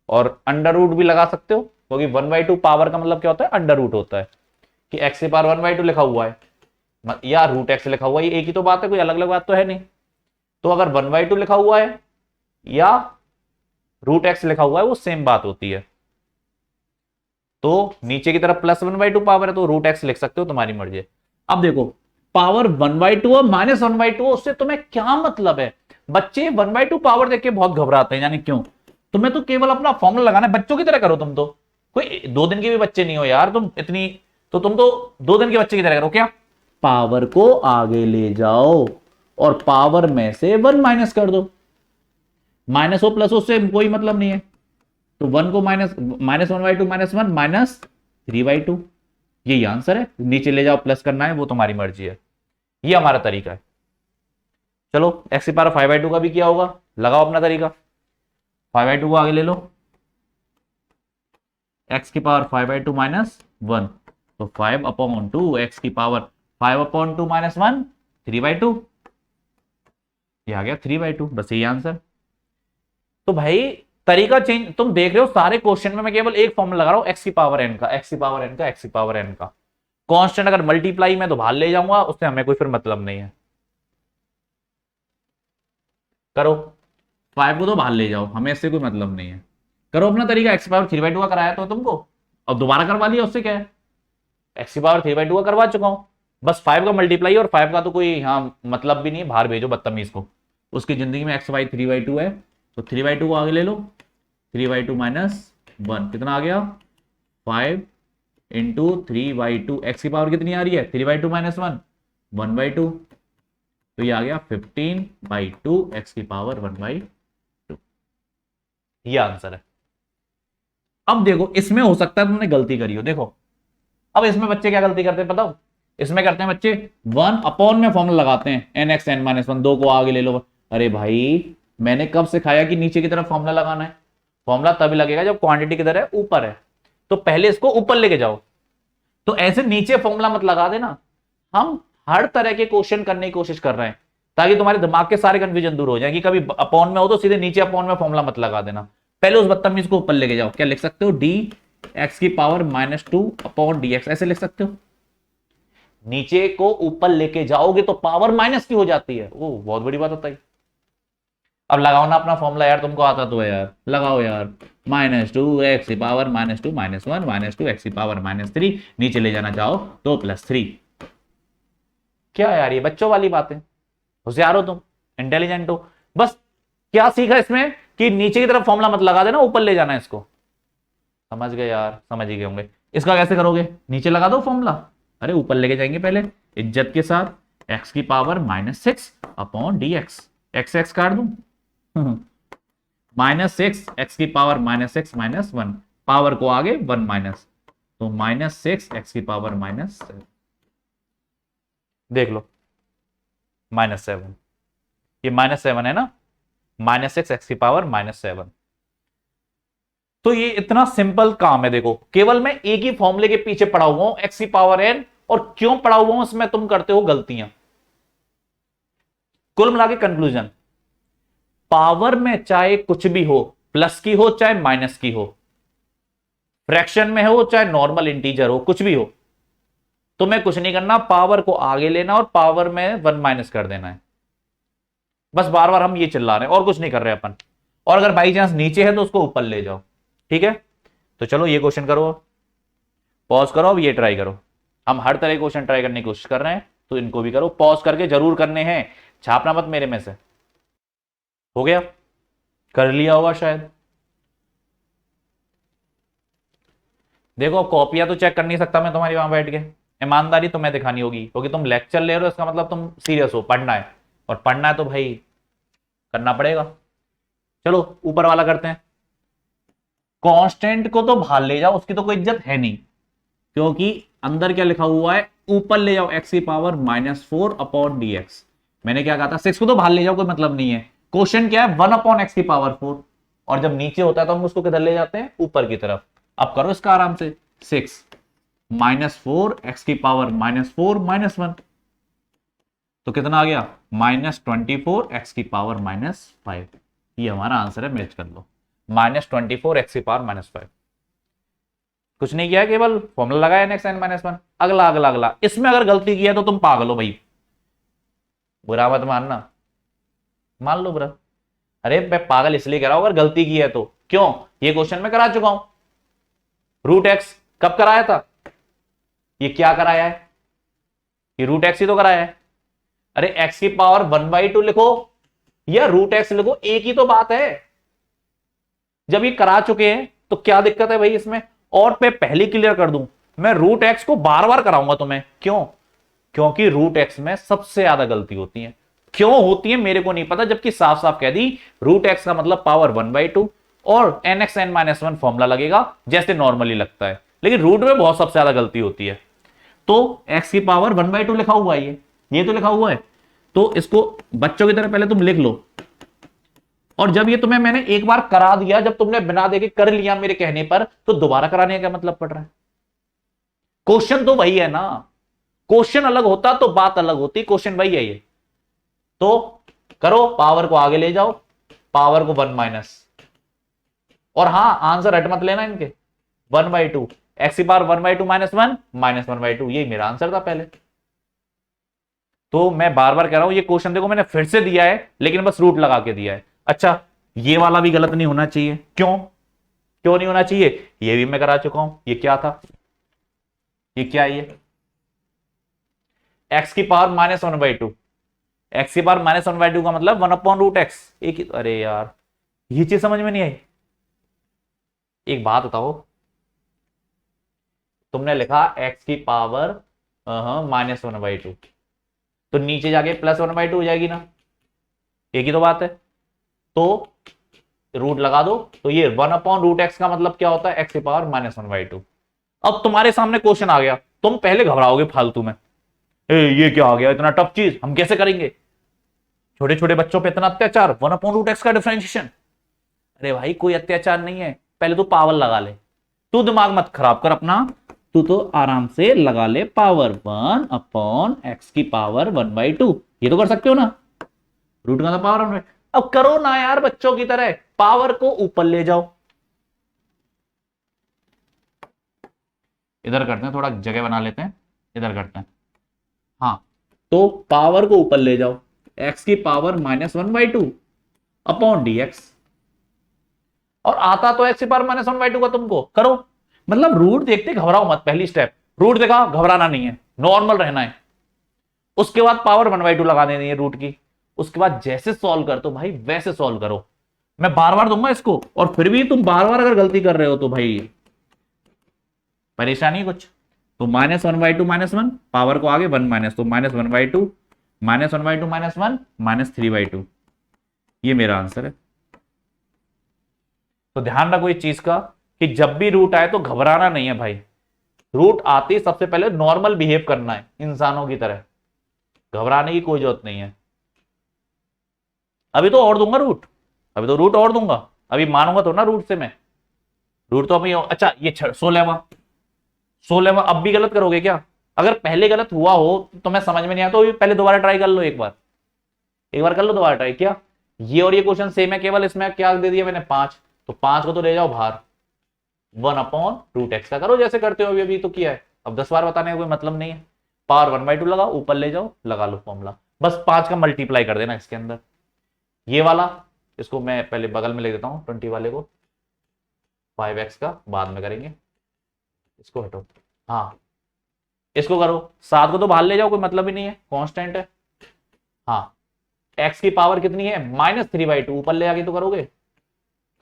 और अंडर रूट भी लगा सकते हो, क्योंकि 1/2 पावर का मतलब क्या होता है, अंडर रूट होता है, कि एक्स की पावर 1/2 लिखा हुआ है या √x लिखा हुआ है, ये एक ही तो बात है, कोई अलग अलग बात तो है नहीं। तो अगर 1/2 लिखा हुआ है या √x लिखा हुआ है वो सेम बात होती है। तो नीचे की तरफ +1/2 पावर है तो √x लिख सकते हो, तुम्हारी मर्जी है। अब देखो पावर 1/2 और -1/2, उससे तुम्हें क्या मतलब है। बच्चे 1/2 पावर देख के बहुत घबराते हैं, यानी क्यों, तुम्हें तो केवल अपना फॉर्मूला लगाना है, बच्चों की तरह करो, तुम तो कोई 2 दिन के भी बच्चे नहीं हो यार, तुम इतनी, तो तुम तो 2 दिन के बच्चे की तरह करो। क्या, पावर को आगे ले जाओ और पावर में से 1 माइनस कर दो, माइनस हो प्लस हो उससे कोई मतलब नहीं है, तो 1 को -1/2 -1 -3/2, यही आंसर है। नीचे ले जाओ प्लस करना है वो तुम्हारी मर्जी है, ये हमारा तरीका है। चलो एक्स की पावर 5/2 का भी किया होगा, लगाओ अपना तरीका, 5/2 को आगे ले लो, एक्स की पावर 5/2 -1, तो 5/2 एक्स की पावर 5/2 -1 3/2, ये आ गया 3/2, बस यही आंसर। तो भाई तरीका चेंज, तुम देख रहे हो सारे क्वेश्चन में मैं केवल एक फॉर्मूला लगा रहा हूं, एक्स की पावर एन का, एक्स की पावर एन का, एक्स की पावर एन का। कांस्टेंट अगर मल्टीप्लाई में तो बाहर ले जाऊंगा, उससे हमें कोई फिर मतलब नहीं है। करो 5 को तो बाहर ले जाओ, हमें इससे कोई मतलब नहीं है। करो अपना तरीका, एक्स पावर 3/2 का कराया तो तुमको, अब दोबारा करवा लिया, उससे क्या है, एक्स की पावर 3/2 का करवा चुका हूं। बस 5 का मल्टीप्लाई, और 5 का तो कोई यहाँ मतलब भी नहीं है, बाहर भेजो बदतमीज को। उसकी जिंदगी में एक्स बाई 3/2 है, तो 3/2 को आगे ले लो, 3/2 -1 कितना आ गया, 5 इंटू 3/2। एक्स की पावर कितनी आ रही है, 3/2 -1 1/2, तो ये आ गया 15/2 एक्स की पावर 1/2। ये आंसर है। अब देखो इसमें हो सकता है तुमने गलती करी हो, देखो अब इसमें बच्चे क्या गलती करते हैं बताओ, इसमें करते हैं बच्चे 1 में फॉर्मूला लगाते हैं, एन एक्स एन -1, 2 को आगे ले लो। अरे भाई मैंने कब सिखाया कि नीचे की तरफ फॉर्मूला लगाना है, फॉर्मूला तभी लगेगा जब क्वांटिटी किधर है, ऊपर है, तो पहले इसको ऊपर लेके जाओ। तो ऐसे नीचे फॉर्मूला मत लगा देना, हम हर तरह के क्वेश्चन करने की कोशिश कर रहे हैं ताकि तुम्हारे दिमाग के सारे कंफ्यूजन दूर हो जाए, कि कभी अपॉन में हो तो सीधे नीचे अपॉन में फॉर्मूला मत लगा देना, पहले उस बदतमीज को ऊपर लेके जाओ। क्या लिख सकते हो, डी एक्स की पावर -2 अपॉन डी एक्स, ऐसे लिख सकते हो। नीचे को ऊपर लेके जाओगे तो पावर माइनस की हो जाती है, वो बहुत बड़ी बात होता है। अब लगाओ ना अपना फॉर्मूला यार, तुमको आता तो है यार, लगाओ यार, -2 एक्स की पावर -2 -1 -2 एक्स की पावर -3, नीचे ले जाना चाहो तो +3। क्या यार ये बच्चों वाली बातें, होशियार हो तुम, इंटेलिजेंट हो। बस क्या सीखा इसमें कि नीचे की तरफ फॉर्मूला मत लगा देना, ऊपर ले जाना है इसको। समझ गए यार, समझ ही गए होंगे। इसका कैसे करोगे, नीचे लगा दो फॉर्मूला, अरे ऊपर लेके जाएंगे पहले इज्जत के साथ, एक्स की power -6 upon D x, x x काट दूं -6 एक्स की पावर -6 -1, पावर को आगे 1 माइनस, तो -6 एक्स की पावर -7, देख लो -7, ये -7 है ना, -6 एक्स की पावर -7। तो ये इतना सिंपल काम है, देखो केवल मैं एक ही फॉर्मूले के पीछे पड़ा हुआ हूं, एक्स की पावर एन, और क्यों पड़ा हुआ हूं इसमें तुम करते हो गलतियां। कुल मिला के कंक्लूजन, पावर में चाहे कुछ भी हो, प्लस की हो चाहे माइनस की हो, फ्रैक्शन में हो चाहे नॉर्मल इंटीजर हो, कुछ भी हो, तुम्हें कुछ नहीं करना, पावर को आगे लेना और पावर में 1 माइनस कर देना है। बस बार बार हम ये चिल्ला रहे हैं और कुछ नहीं कर रहे अपन। और अगर बाई चांस नीचे है तो उसको ऊपर ले जाओ, ठीक है। तो चलो ये क्वेश्चन करो, पॉज करो, अब ये ट्राई करो। हम हर तरह के क्वेश्चन ट्राई करने की कोशिश कर रहे हैं, तो इनको भी करो, पॉज करके जरूर करने हैं, छापना मत मेरे में से। हो गया, कर लिया होगा शायद। देखो कॉपियां तो चेक कर नहीं सकता मैं तुम्हारी वहां बैठ के, ईमानदारी तुम्हें दिखानी होगी, क्योंकि तुम लेक्चर ले रहे हो, इसका मतलब तुम सीरियस हो, पढ़ना है, और पढ़ना है तो भाई करना पड़ेगा। चलो ऊपर वाला करते हैं। कांस्टेंट को तो बाहर ले जाओ, उसकी तो कोई इज्जत है नहीं, क्योंकि अंदर क्या लिखा हुआ है, ऊपर ले जाओ एक्स की पावर -4 अपॉन डी एक्स। मैंने क्या कहा था, 6 को तो बाहर ले जाओ, कोई मतलब नहीं है। क्वेश्चन क्या है, 1 अपॉन एक्स की पावर 4, और जब नीचे होता है तो हम उसको किधर ले जाते हैं, ऊपर की तरफ। अब करो इसका आराम से, 6 -4 एक्स की पावर -4 -1, तो कितना आ गया, -24 एक्स की पावर -5। ये हमारा आंसर है, मैच कर लो, -24 एक्स की पावर -5। कुछ नहीं किया, केवल फॉर्मूला लगाया n x n -1। अगला अगला अगला, इसमें अगर गलती किया तो तुम पागल हो भाई, बुरा मत मानना, मान लो बुरा। अरे मैं पागल इसलिए कह रहा हूं अगर गलती की है तो, क्यों, ये क्वेश्चन में करा चुका हूं। √x कब कराया था, ये क्या कराया है, ये √x ही तो कराया है। अरे x की पावर 1/2 लिखो या √x लिखो, एक ही तो बात है। जब ये करा चुके हैं तो क्या दिक्कत है भाई इसमें। और मैं पहले क्लियर कर दूं, मैं √x को बार बार कराऊंगा तुम्हें, क्यों, क्योंकि √x में सबसे ज्यादा गलती होती है। क्यों होती है मेरे को नहीं पता, जबकि साफ साफ कह दी √x का मतलब पावर 1/2, और n x n -1 फॉर्मूला लगेगा जैसे नॉर्मली लगता है, लेकिन रूट में बहुत सबसे ज्यादा गलती होती है। तो x की पावर 1/2 लिखा हुआ है, ये तो लिखा हुआ है, तो इसको बच्चों की तरह पहले तुम लिख लो। और जब ये तुम्हें मैंने एक बार करा दिया, जब तुमने बिना देखे कर लिया मेरे कहने पर, तो दोबारा कराने का क्या मतलब पड़ रहा है। क्वेश्चन तो वही है ना, क्वेश्चन अलग होता तो बात अलग होती, क्वेश्चन वही है ये। तो करो, पावर को आगे ले जाओ, पावर को 1 माइनस, और हाँ आंसर हट मत लेना इनके, 1/2 एक्स की पावर 1/2 -1 -1/2, यही मेरा आंसर था पहले। तो मैं बार बार कह रहा हूं ये क्वेश्चन देखो मैंने फिर से दिया है लेकिन बस रूट लगा के दिया है। अच्छा ये वाला भी गलत नहीं होना चाहिए, क्यों क्यों नहीं होना चाहिए, ये भी मैं करा चुका हूं। ये क्या था, ये क्या है, ये एक्स की पावर -1/2, एक्स की पावर -1/2 का मतलब 1/√x। एक ही, अरे यार ये चीज समझ में नहीं आई। एक बात बताओ, तुमने लिखा एक्स की पावर -1/2, तो नीचे जाके +1/2 हो जाएगी ना, एक ही तो बात है। तो रूट लगा दो, तो ये 1/√x का मतलब क्या होता है, एक्स की पावर -1/2। अब तुम्हारे सामने क्वेश्चन आ गया, तुम पहले घबराओगे फालतू में, ये क्या आ गया इतना टफ चीज, हम कैसे करेंगे, छोटे छोटे बच्चों पे इतना अत्याचार, 1/√x का डिफरेंशिएशन। अरे भाई कोई अत्याचार नहीं है, पहले तो पावर लगा ले, तू दिमाग मत खराब कर अपना, तू तो आराम से लगा ले पावर 1/x की पावर 1/2, ये तो कर सकते हो ना, रूट का तो पावर 1/2। अब करो ना यार बच्चों की तरह, पावर को ऊपर ले जाओ, इधर करते हैं, थोड़ा जगह बना लेते हैं, इधर करते हैं। हाँ तो पावर को ऊपर ले जाओ, x की पावर -1/2 अपॉन dx, और आता तो x की पावर -1/2 का, तुमको करो, मतलब रूट देखते घबराओ मत, पहली स्टेप रूट देखा घबराना नहीं है, नॉर्मल रहना है। उसके बाद पावर 1/2 लगा देनी है रूट की, उसके बाद जैसे सॉल्व कर तो भाई वैसे सॉल्व करो, मैं बार बार दूंगा इसको, और फिर भी तुम बार बार अगर गलती कर रहे हो तो भाई परेशानी कुछ। तो -1/2 -1, पावर को आगे 1 माइनस, तो -1/2 -1/2 -1 -3/2, ये मेरा आंसर है। तो ध्यान रखो इस चीज का कि जब भी रूट आए तो घबराना नहीं है भाई, रूट आते ही सबसे पहले नॉर्मल बिहेव करना है इंसानों की तरह, घबराने की कोई जरूरत नहीं है। अभी तो और दूंगा रूट, अभी तो रूट और दूंगा, अभी मानूंगा तो ना रूट से मैं, रूट तो अभी। अच्छा ये 16वां अब भी गलत करोगे क्या, अगर पहले गलत हुआ हो तो मैं समझ में नहीं आया तो पहले दोबारा ट्राई कर लो, एक बार कर लो दोबारा ट्राई। क्या ये और ये क्वेश्चन सेम है, केवल इसमें क्या दे दिया मैंने 5, तो 5 को तो ले जाओ बाहर, 1/√x का करो जैसे करते हो, अभी तो किया है, अब 10 बार बताने का कोई मतलब नहीं है। पावर 1/2 लगाओ, ऊपर ले जाओ, लगा लो फॉर्मूला, बस 5 का मल्टीप्लाई कर देना इसके अंदर। ये वाला इसको मैं पहले बगल में ले देता हूं, 20 वाले को, 5x का बाद में करेंगे, इसको हटो, हाँ इसको करो, 7 को तो बाहर ले जाओ, कोई मतलब ही नहीं है, कांस्टेंट है। हाँ x की पावर कितनी है -3/2, ऊपर ले आके तो करोगे,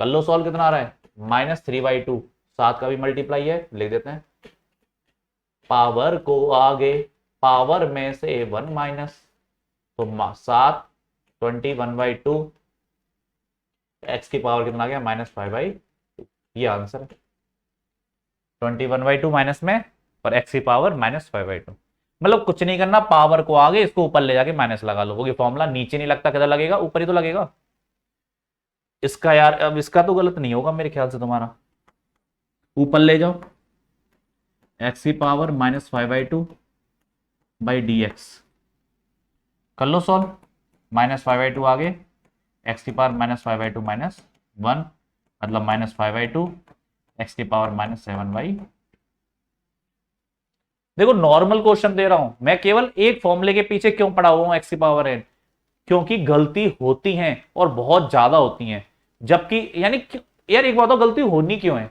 कर लो सॉल्व, कितना आ रहा है -3/2, 7 का भी मल्टीप्लाई है, लिख देते हैं, पावर को आगे पावर में से 1 माइनस, तो 7 21/2, x की पावर कितना आ गया -5/2, ये आंसर है 21/2 माइनस में, और x की पावर -5/2, मतलब कुछ नहीं करना, पावर को आगे इसको ऊपर ले जाके माइनस लगा लो, क्योंकि फॉर्मूला नीचे नहीं लगता, किधर लगेगा, ऊपर ही तो लगेगा। इसका यार अब इसका तो गलत नहीं होगा मेरे ख्याल से, तुम्हारा ऊपर ले जाओ, x की पावर -5/2 बाई dx, कर लो सॉल्व, -5/2 आगे, x की पावर -5/2 -1, मतलब -5/2, x की पावर -7/, देखो नॉर्मल क्वेश्चन दे रहा हूं मैं, केवल एक फॉर्मूले के पीछे क्यों पड़ा हुआ हूं, एक्स की पावर n, क्योंकि गलती होती है और बहुत ज्यादा होती है, जबकि यानी यार एक बात हो, गलती होनी क्यों है,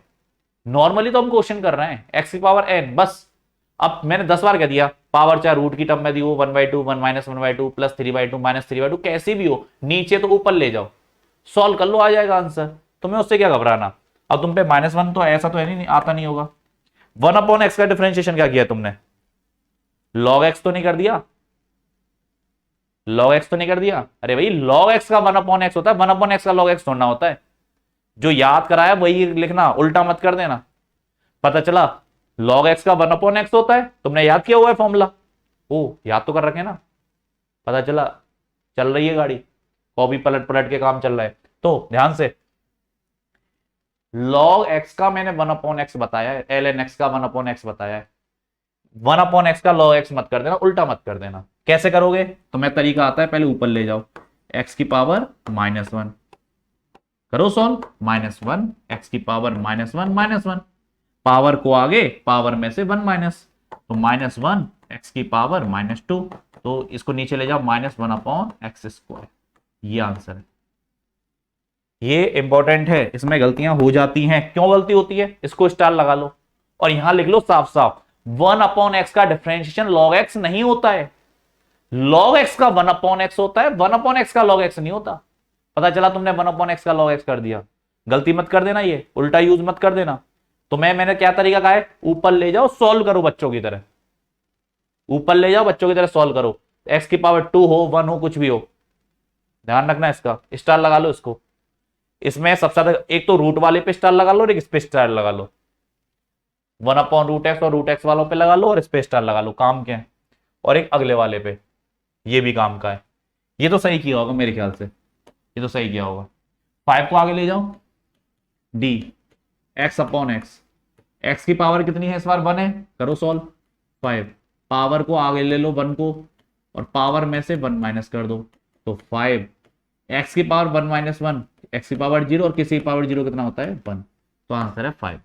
नॉर्मली तो हम क्वेश्चन कर रहे हैं एक्स की पावर n बस। अब मैंने 10 बार कह दिया, पावर चाहे रूट की टर्म में दी हो, 1/2 1 -1/2 +3/2 -3/2 कैसे भी हो, नीचे तो ऊपर ले जाओ, सॉल्व कर लो, आ जाएगा आंसर, तुम्हें उससे क्या घबराना। अब तुम पे -1 तो ऐसा तो है नहीं आता नहीं होगा, 1/x का डिफरेंशिएशन क्या किया तुमने, log x तो नहीं कर दिया, log x तो नहीं कर दिया, अरे भाई log x का 1/x होता है, 1/x का log x थोड़ा होता है, जो याद कराया वही लिखना, उल्टा मत कर देना। पता चला log x का 1/x होता है, तुमने याद किया हुआ है फॉर्मूला, ओ याद तो कर रखे ना, पता चला चल रही है गाड़ी, कॉपी पलट पलट के काम चल रहा है। तो ध्यान से, log x का मैंने 1/x बताया है, ln x का 1/x बताया है, 1/x का log x मत कर देना, उल्टा मत कर देना। कैसे करोगे, तो मैं तरीका आता है, पहले ऊपर ले जाओ, x की पावर -1, करो सॉल्व, -1 एक्स की पावर -1, पावर को आगे पावर में से 1 माइनस, तो -1 एक्स की पावर -2, तो इसको नीचे ले जाओ, -1/x²। ये आंसर है। ये इंपॉर्टेंट है, इसमें गलतियां हो जाती हैं। क्यों गलती होती है, इसको स्टार लगा लो और यहां लिख लो साफ साफ, 1/x का डिफरेंशिएशन log x नहीं होता है, log x का 1/x होता है, 1/x का log x नहीं होता। पता चला तुमने 1/x का log x कर दिया, गलती मत कर देना, ये उल्टा यूज मत कर देना। तो मैंने क्या तरीका कहा है, ऊपर ले जाओ सॉल्व करो बच्चों की तरह, ऊपर ले जाओ बच्चों की तरह सॉल्व करो, x की पावर 2 हो 1 हो कुछ भी हो, ध्यान रखना इसका, स्टार लगा लो इसको। इसमें सबसे ज्यादा एक तो रूट वाले पे स्टार लगा लो और एक इस पे स्टार लगा लो, 1/√x और √x वालों पे लगा लो और इस पे स्टार लगा लो, काम क्या है। और एक अगले वाले पे, ये भी काम का है। ये तो सही किया होगा मेरे ख्याल से, ये तो सही किया होगा। 5 को आगे ले जाओ, d x/x, x की पावर कितनी है इस बार 1 है, करो सॉल्व। 5 पावर को आगे ले लो 1 को और पावर में से 1 माइनस कर दो, तो 5 x की पावर 1 - 1, x की पावर 0 और किसी की पावर 0 कितना होता है 1, तो आंसर है 5।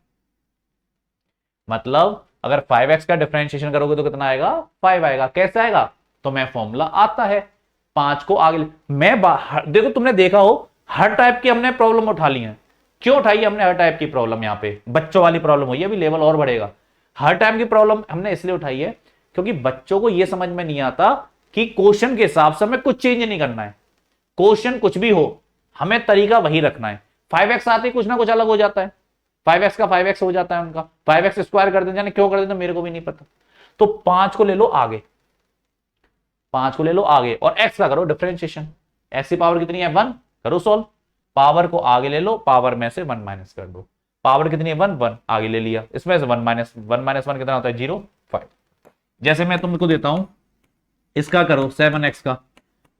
मतलब अगर 5x का डिफरेंशिएशन करोगे तो कितना आएगा 5 आएगा। कैसे आएगा, तो मैं फॉर्मूला आता है, 5 को आगे मैं देखो तुमने देखा हो हर टाइप की हमने प्रॉब्लम उठा ली है। क्यों उठाई हमने हर टाइप की प्रॉब्लम, यहां पे बच्चों वाली प्रॉब्लम हुई है, अभी लेवल और बढ़ेगा। हर टाइप की प्रॉब्लम हमने इसलिए उठाई है क्योंकि बच्चों को यह समझ में नहीं आता कि क्वेश्चन के हिसाब से हमें कुछ चेंज नहीं करना है, क्वेश्चन कुछ भी हो हमें तरीका वही रखना है। 5x आते ही कुछ ना कुछ अलग हो जाता है, 5x का 5x हो जाता है उनका, 5x² कर देते हैं, क्यों कर देते मेरे को भी नहीं पता। तो 5 को ले लो आगे, 5 को ले लो आगे और x का करो डिफरेंशिएशन, x की पावर कितनी है 1, करो सॉल्व। पावर को आगे ले लो, पावर में से 1 माइनस कर दो, पावर कितनी है 1 आगे ले लिया, इसमें से 1 माइनस 1 कितना होता है 0 5। जैसे मैं तुमको देता हूं, इसका करो 7x का,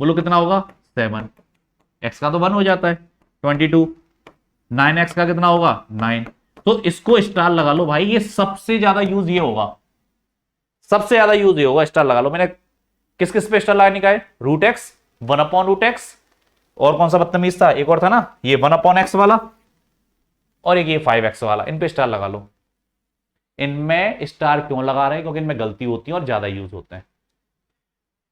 बोलो कितना होगा 7, x का तो 1 हो जाता है 22, 9x का कितना होगा 9, तो इसको स्टार लगा लो भाई, ये सबसे ज्यादा यूज ये होगा, सबसे ज्यादा यूज ये होगा, स्टार लगा लो। मैंने किस किस पे स्टार लगाने का है, √x 1/√x और कौन सा बदतमीज था, एक और था ना ये 1/x वाला और एक ये 5x वाला, इन पे स्टार लगा लो। इनमें स्टार क्यों लगा रहे हैं, क्योंकि इनमें गलती होती है और ज्यादा यूज होते हैं,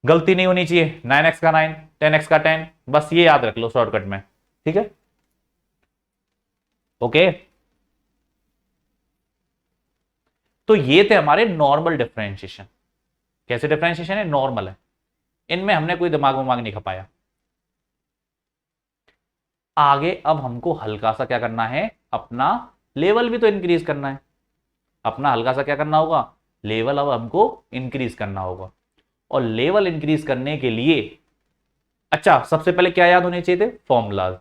गलती नहीं होनी चाहिए। 9x का 9, 10x का 10, बस ये याद रख लो शॉर्टकट में, ठीक है ओके। तो ये थे हमारे नॉर्मल डिफरेंशिएशन। कैसे डिफरेंशिएशन है, नॉर्मल है, इनमें हमने कोई दिमाग नहीं खपाया। आगे अब हमको हल्का सा क्या करना है, अपना लेवल भी तो इंक्रीज करना है, अपना हल्का सा क्या करना होगा, लेवल अब हमको इंक्रीज करना होगा। और लेवल इंक्रीज करने के लिए अच्छा सबसे पहले क्या याद होने चाहिए थे, फॉर्मूलाज,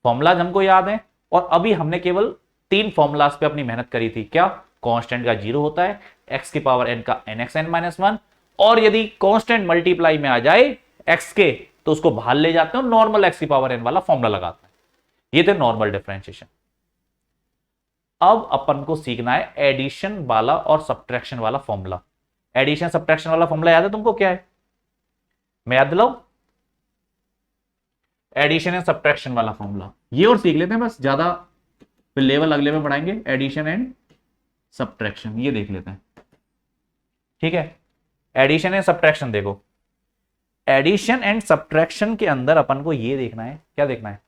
फॉर्मूलाज हमको याद है। और अभी हमने केवल 3 फॉर्मूलाज पे अपनी मेहनत करी थी, क्या, कांस्टेंट का 0 होता है, x की पावर n का nxn-1, और यदि कांस्टेंट मल्टीप्लाई में आ जाए x के तो उसको बाहर ले जाते हैं और नॉर्मल x की पावर n वाला फॉर्मूला लगाते हैं। ये थे नॉर्मल डिफरेंशिएशन। अब अपन को सीखना है एडिशन वाला और सब्ट्रैक्शन वाला फॉर्मूला। एडिशन सब्ट्रैक्शन वाला फॉर्मूला याद है तुमको, क्या है, मैं याद दिलाऊं, एडिशन एंड सब्ट्रैक्शन वाला फॉर्मूला ये और सीख लेते हैं बस, ज्यादा फिर लेवल अगले में बढ़ाएंगे। एडिशन एंड सब्ट्रैक्शन ये देख लेते हैं, ठीक है। एडिशन एंड सब्ट्रैक्शन देखो, एडिशन एंड सब्ट्रैक्शन के अंदर अपन को ये देखना है, क्या देखना है,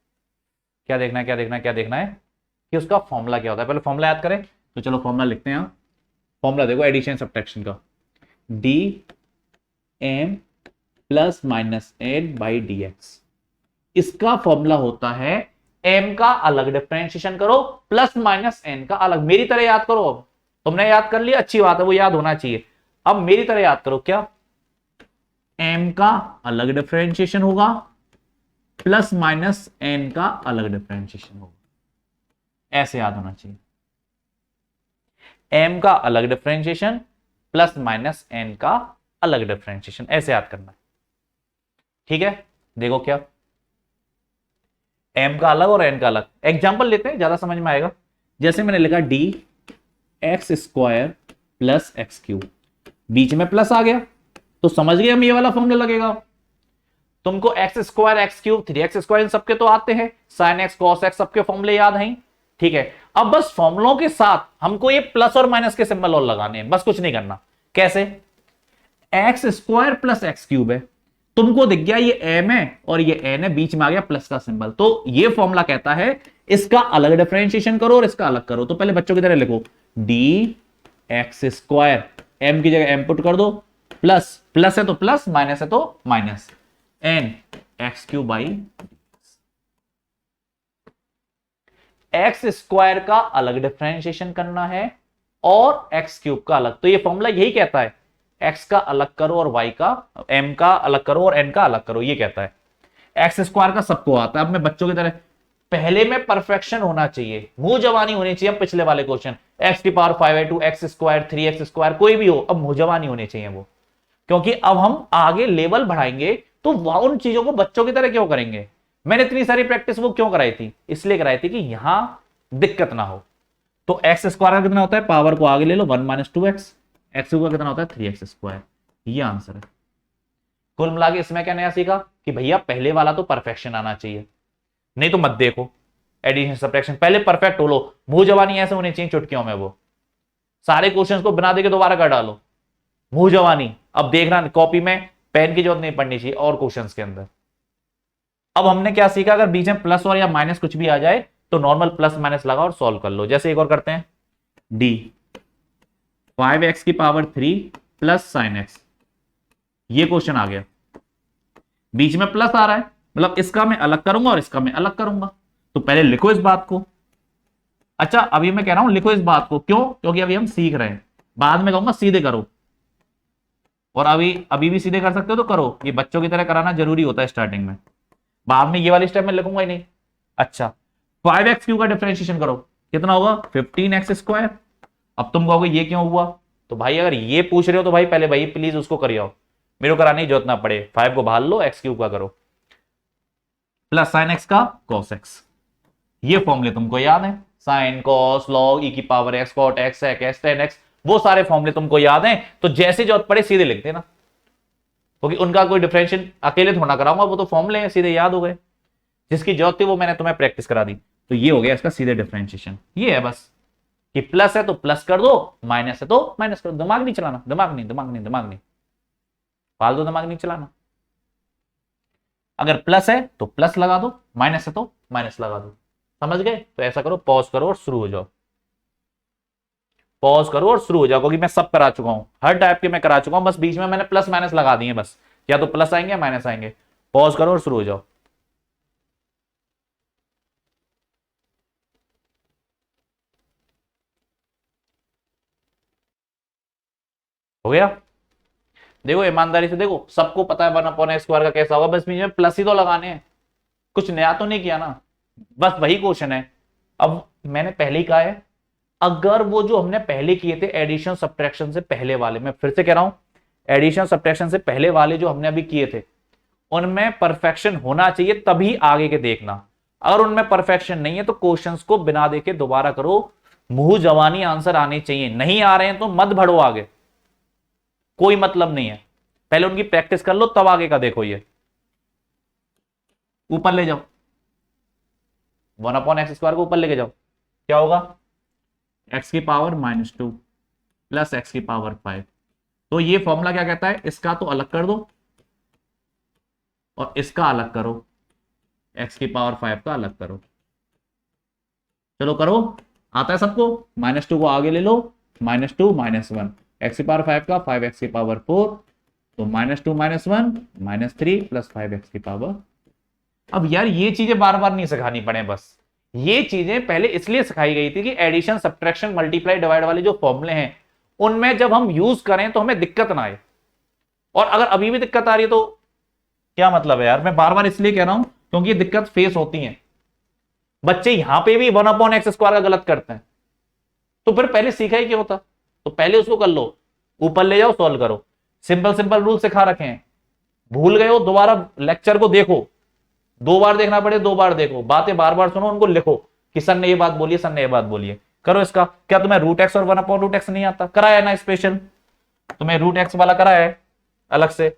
क्या देखना है, क्या देखना है, क्या देखना है कि उसका फॉर्मूला क्या होता है। पहले फॉर्मूला याद करें, तो चलो फॉर्मूला लिखते हैं। फॉर्मूला देखो एडिशन सब्ट्रैक्शन का, dm ± n/dx, इसका फॉर्मूला होता है m का अलग डिफरेंशिएशन करो +- n का अलग। मेरी तरह याद करो, अब तुमने याद कर लिया अच्छी बात है, वो याद होना चाहिए। अब मेरी तरह याद करो, क्या, m का अलग डिफरेंशिएशन होगा +- n का अलग डिफरेंशिएशन होगा, ऐसे याद होना चाहिए। m का अलग डिफरेंशिएशन +- n का अलग डिफरेंशिएशन, ऐसे याद करना है, ठीक है। देखो क्या, m का अलग और n का अलग। एग्जांपल लेते हैं, ज्यादा समझ में आएगा। जैसे मैंने लिखा dx² + x³, बीच में प्लस आ गया तो समझ गए हम ये वाला फॉर्मूला लगेगा। तुमको X square, X cube, 3x square इन सबके तो आते हैं, साइन एक्स, कॉस एक्स सबके फॉर्मूले याद हैं, ठीक है। अब बस फॉर्मूलों के साथ हमको ये प्लस और माइनस के सिंबल और लगाने हैं, बस कुछ नहीं करना। कैसे? X square plus x cube है, तुमको दिख गया ये एम है और ये एन है, बीच में आ गया प्लस का सिंबल, तो ये फॉर्मूला कहता है इसका अलग डिफरेंशिएशन करो और इसका अलग करो। तो पहले बच्चों की तरह लिखो, डी एक्स स्क्वायर, एम की जगह एम पुट कर दो, प्लस प्लस है तो प्लस, माइनस है तो minus, n x cube by x square का अलग डिफरेंशिएशन करना है और एक्स क्यूब का अलग। तो ये फॉर्मूला यही कहता है, एक्स का अलग करो और वाई का, एम का अलग करो और एन का अलग करो, ये कहता है। एक्स स्क्वायर का सबको आता है। अब मैं बच्चों की तरह, पहले में परफेक्शन होना चाहिए, मुंह जवानी होनी चाहिए। अब पिछले वाले क्वेश्चन एक्स की power 5 x square, 3x square, कोई भी हो, अब मुंह जवानी होनी चाहिए वो, क्योंकि अब हम आगे लेवल बढ़ाएंगे तो उन चीजों को बच्चों की तरह क्यों करेंगे। मैंने इतनी सारी प्रैक्टिस वो क्यों कराई थी? इसलिए कराई थी कि यहां दिक्कत ना हो। तो एक्स स्क्वायर का कितना होता है, पावर को आगे ले लो, 1 - 2x, एक्स का कितना होता है 3x स्क्वायर, ये आंसर है। कुल मिला के इसमें क्या नया सीखा कि भैया पहले वाला तो परफेक्शन आना चाहिए, नहीं तो मत देखो एडिशन सब्ट्रैक्शन, पहले परफेक्ट हो लो, मुंह जवानी ऐसे होनी चाहिए चुटकियों में, वो सारे क्वेश्चंस को बना देके दोबारा कर डालो, मुंह जवानी। अब देखना कॉपी में पेन की जरूरत नहीं पड़नी चाहिए और क्वेश्चंस के अंदर। अब हमने क्या सीखा, अगर बीच में प्लस और या माइनस कुछ भी आ जाए तो नॉर्मल प्लस माइनस लगा और सॉल्व कर लो। जैसे एक और करते हैं, डी 5x की पावर 3 प्लस साइन एक्स, ये क्वेश्चन आ गया, बीच में प्लस आ रहा है, मतलब इसका मैं अलग करूंगा और इसका मैं अलग करूंगा। तो पहले लिखो इस बात को। अच्छा अभी मैं कह रहा हूं लिखो इस बात को, क्यों? क्योंकि अभी हम सीख रहे हैं, बाद में कहूंगा सीधे करो, और अभी भी सीधे कर सकते हो तो करो, ये बच्चों की तरह कराना जरूरी होता है स्टार्टिंग में, बाद में ये वाली स्टेप में लिखूंगा ही नहीं। अच्छा 5x क्यूब का डिफरेंशिएशन करो, कितना होगा 15x स्क्वायर। अब तुम कहोगे ये क्यों हुआ, तो भाई अगर ये पूछ रहे हो तो भाई पहले भाई प्लीज उसको करिए, मेरे को कराने की जरूरत ना पड़े, 5 को भाल लो, एक्स क्यूब का करो, प्लस साइन एक्स का कॉस एक्स, ये फॉर्मूले तुमको याद है, साइन कॉस लॉग ई की power x, cot x, sec x, tan x, वो सारे फॉर्मूले तुमको याद हैं, तो जैसे जरूरत पड़े सीधे लिख देना, क्योंकि उनका कोई डिफरेंशिएशन अकेले थोड़ा कराऊंगा, वो तो फॉर्मूले हैं, सीधे याद हो गए, जिसकी जरूरत थी वो मैंने तुम्हें प्रैक्टिस करा दी। तो ये हो गया इसका सीधे डिफरेंशिएशन, ये है बस कि प्लस है तो प्लस कर दो, माइनस है तो माइनस कर दो, दिमाग नहीं चलाना, दिमाग नहीं फालतू दिमाग नहीं चलाना। अगर प्लस है तो प्लस लगा दो, माइनस है तो माइनस लगा दो, समझ गए? तो ऐसा करो, पॉज करो और शुरू हो जाओ, पॉज करो और शुरू हो जाओ, क्योंकि मैं सब करा चुका हूं, हर टाइप के मैं करा चुका हूं, बस बीच में मैंने प्लस माइनस लगा दिए, बस या तो प्लस आएंगे या माइनस आएंगे। पॉज करो और शुरू हो जाओ। हो गया? देखो ईमानदारी से देखो, सबको पता है 1/x² का कैसा होगा, बस बीच में प्लस ही तो लगाने हैं, कुछ नया तो नहीं किया ना, बस वही क्वेश्चन है। अब मैंने पहले ही कहा है, अगर वो जो हमने पहले किए थे एडिशन सब्ट्रैक्शन से पहले वाले, मैं फिर से कह रहा हूं, एडिशन सब्ट्रैक्शन से पहले वाले जो हमने अभी किए थे उनमें परफेक्शन होना चाहिए, तभी आगे के देखना। अगर उनमें परफेक्शन नहीं है तो क्वेश्चंस को बिना देखे दोबारा करो, मुंह जवानी आंसर आने चाहिए, नहीं आ रहे हैं तो मत बढ़ो आगे, कोई मतलब नहीं है, पहले उनकी प्रैक्टिस कर लो तब आगे का देखो। ये ऊपर ले जाओ, 1/x² को ऊपर लेके जाओ, क्या होगा x की पावर -2 प्लस x की पावर 5। तो ये फॉर्मूला क्या कहता है, इसका तो अलग कर दो और इसका अलग करो, x की पावर 5 का अलग करो, चलो करो, आता है सबको? -2 को आगे ले लो, -2 -1, x की पावर 5 का 5x की पावर 4, तो -2 -1 -3 प्लस 5x की पावर। अब यार ये चीजें बार बार नहीं सिखानी पड़े, बस ये चीजें पहले इसलिए सिखाई गई थी कि एडिशन सब्ट्रैक्शन मल्टीप्लाई डिवाइड वाले जो फॉर्मूले हैं उनमें जब हम यूज करें तो हमें दिक्कत ना आए, और अगर अभी भी दिक्कत आ रही है तो क्या मतलब है यार, मैं बार बार इसलिए कह रहा हूं क्योंकि ये दिक्कत फेस होती है, बच्चे यहां पे भी 1/x² का गलत करते हैं, तो फिर पहले सीखा ही क्यों होता, तो पहले उसको कर लो, ऊपर ले जाओ, सॉल्व करो, सिंपल सिंपल रूल सिखा रखे हैं, भूल गए हो दोबारा लेक्चर को देखो, 2 बार देखना पड़े 2 बार देखो, बातें बार बार सुनो, उनको लिखो कि सर ने ये बात बोली है, सर ने ये बात बोली है, करो इसका। क्या तुम्हें √x और 1/√x नहीं आता? कराया ना स्पेशल, तुम्हें √x वाला कराया है अलग से,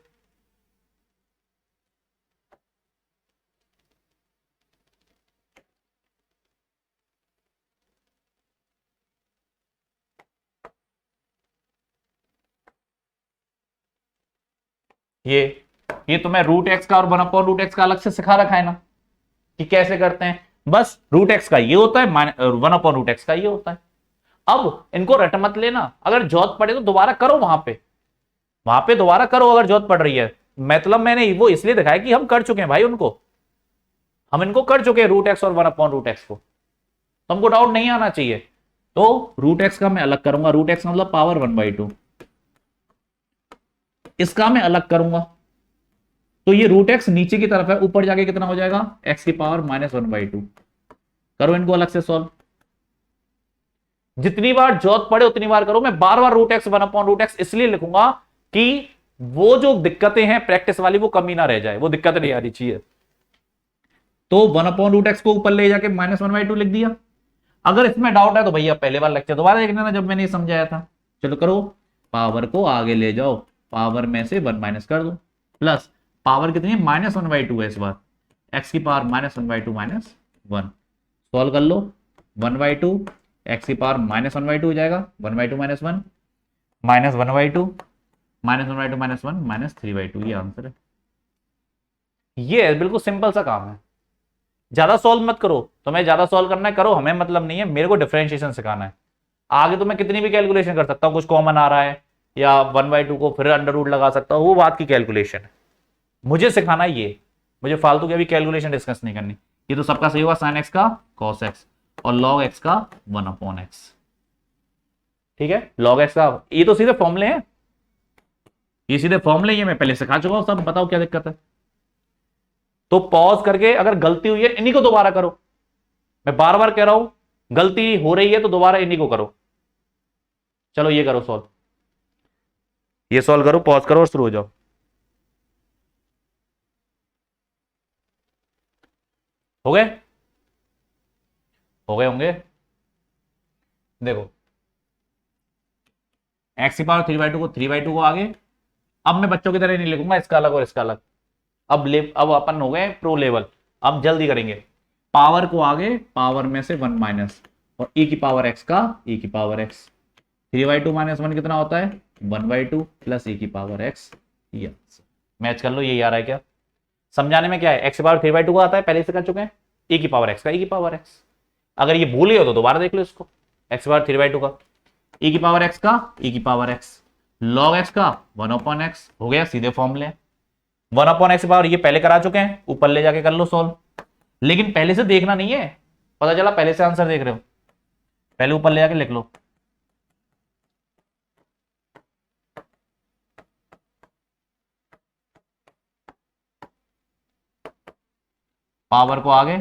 ये तो मैं रूट एक्स का और 1/√x का अलग से सिखा रखा है ना कि कैसे करते हैं। बस रूट एक्स का ये होता है, 1/√x का ये होता है। अब इनको रट मत लेना, अगर जरूरत पड़े तो दोबारा करो, वहां पे दोबारा करो अगर जरूरत पड़ रही है। मतलब मैंने वो इसलिए दिखाया कि हम कर चुके हैं भाई उनको, हम इनको कर चुके हैं रूट एक्स और 1/√x को, तो हमको डाउट नहीं आना चाहिए। तो रूट एक्स का मैं अलग करूंगा, रूट एक्स मतलब पावर 1/2, इसका मैं अलग करूंगा, तो ये रूट एक्स नीचे की तरफ है, ऊपर जाके कितना हो जाएगा, x की पावर -1/2। करो इनको अलग से सॉल्व, जितनी बार जरूरत पड़े उतनी बार करो। मैं बार बार रूट एक्स 1/√x इसलिए लिखूंगा कि वो जो दिक्कतें हैं प्रैक्टिस वाली वो कमी ना रह जाए, वो दिक्कत नहीं आनी चाहिए। तो 1/√x को ऊपर ले जाके -1/2 लिख दिया। अगर इसमें डाउट है तो भैया पहले बार लेक्चर दोबारा देख लेना जब मैंने समझाया था। चलो करो, पावर को आगे ले जाओ, पावर में से 1 माइनस कर दो, प्लस पावर कितनी है, -1/2 है इस बार, x की पावर -1/2 -1, सॉल्व कर लो, 1/2 x की पावर -1/2 हो जाएगा, 1/2 -1 -1/2 -1/2 -1 -3/2, ये आंसर है। ये बिल्कुल सिंपल सा काम है, ज्यादा सॉल्व मत करो। तुम्हें ज्यादा सॉल्व करना है करो, हमें मतलब नहीं है, मेरे को डिफरेंशिएशन सिखाना है। आगे तो मैं कितनी भी कैलकुलेशन कर सकता हूं, कुछ कॉमन आ रहा है या 1/2 को फिर अंडर रूट लगा सकता हूं, वो बात की कैलकुलेशन है, मुझे सिखाना है ये। मुझे फालतू की अभी कैलकुलेशन डिस्कस नहीं करनी। ये तो सबका सही होगा, sin x का cos x और log x का 1/x। ठीक है, log x का, ये तो सीधे फॉर्मूले हैं, ये सीधे फॉर्मूले, ये मैं पहले सिखा चुका हूं सब, बताओ क्या दिक्कत है। तो पॉज करके अगर गलती हुई है इन्हीं को दोबारा करो, मैं बार बार कह रहा हूं गलती हो रही है तो दोबारा इन्हीं को करो। चलो ये करो सॉल्व, ये सॉल्व करो, पॉज करो और शुरू हो जाओ। हो गए, हो गए होंगे। देखो x की पावर 3/2 को 3/2 को आगे, अब मैं बच्चों की तरह नहीं लिखूंगा, इसका अलग और इसका अलग। अब अपन हो गए प्रो लेवल, अब जल्दी करेंगे। पावर को आगे, पावर में से 1 माइनस, और e की पावर x का e की पावर x, 3/2 -1 कितना होता है, 1/2 प्लस e की पावर x। ये मैच कर लो, यही आ रहा है क्या, समझाने में क्या है, x की पावर 3/2 को आता है, पहले से कर चुके हैं, e की पावर x का e की पावर x। अगर ये भूल गए हो तो दोबारा देख लो इसको, x की पावर 3/2 का e की पावर x का e की पावर x, log x का 1/x, हो गया सीधे फॉर्मूले। 1/x की पावर ये पहले करा चुके हैं, ऊपर ले जाके कर लो सॉल्व, लेकिन पहले से देखना नहीं है, पता चला पहले से आंसर देख रहे हो, पहले ऊपर ले जाके लिख लो। पावर को आगे,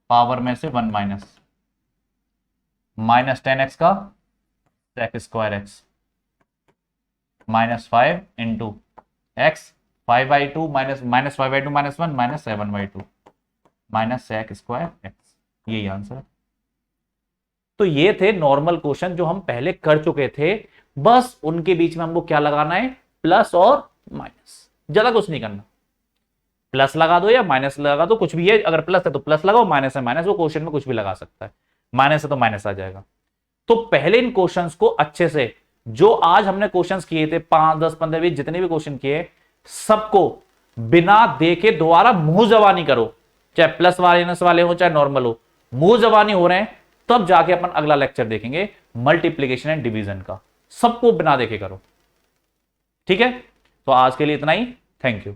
पावर में से 1 माइनस, -10x का sec square x, -5 into x, 5/2 -5/2 -1 -7/2 minus sec square x, यही आंसर है। तो ये थे नॉर्मल क्वेश्चन जो हम पहले कर चुके थे, बस उनके बीच में हमको क्या लगाना है, प्लस और माइनस, ज्यादा कुछ नहीं करना। प्लस लगा दो या माइनस लगा दो, कुछ भी है, अगर प्लस है तो प्लस लगाओ, माइनस है माइनस, वो क्वेश्चन में कुछ भी लगा सकता है, माइनस है तो माइनस आ जाएगा। तो पहले इन क्वेश्चंस को अच्छे से, जो आज हमने क्वेश्चंस किए थे 5 10 15 20 जितने भी क्वेश्चन किए, सबको बिना देखे दोबारा मुंह जबानी करो, चाहे प्लस माइनस वाले हो चाहे नॉर्मल हो, मुंह जबानी हो रहे हैं, तब जाके अपन अगला लेक्चर देखेंगे मल्टीप्लीकेशन एंड डिवीजन का, सबको बिना देखे करो। ठीक है, तो आज के लिए इतना ही, थैंक यू।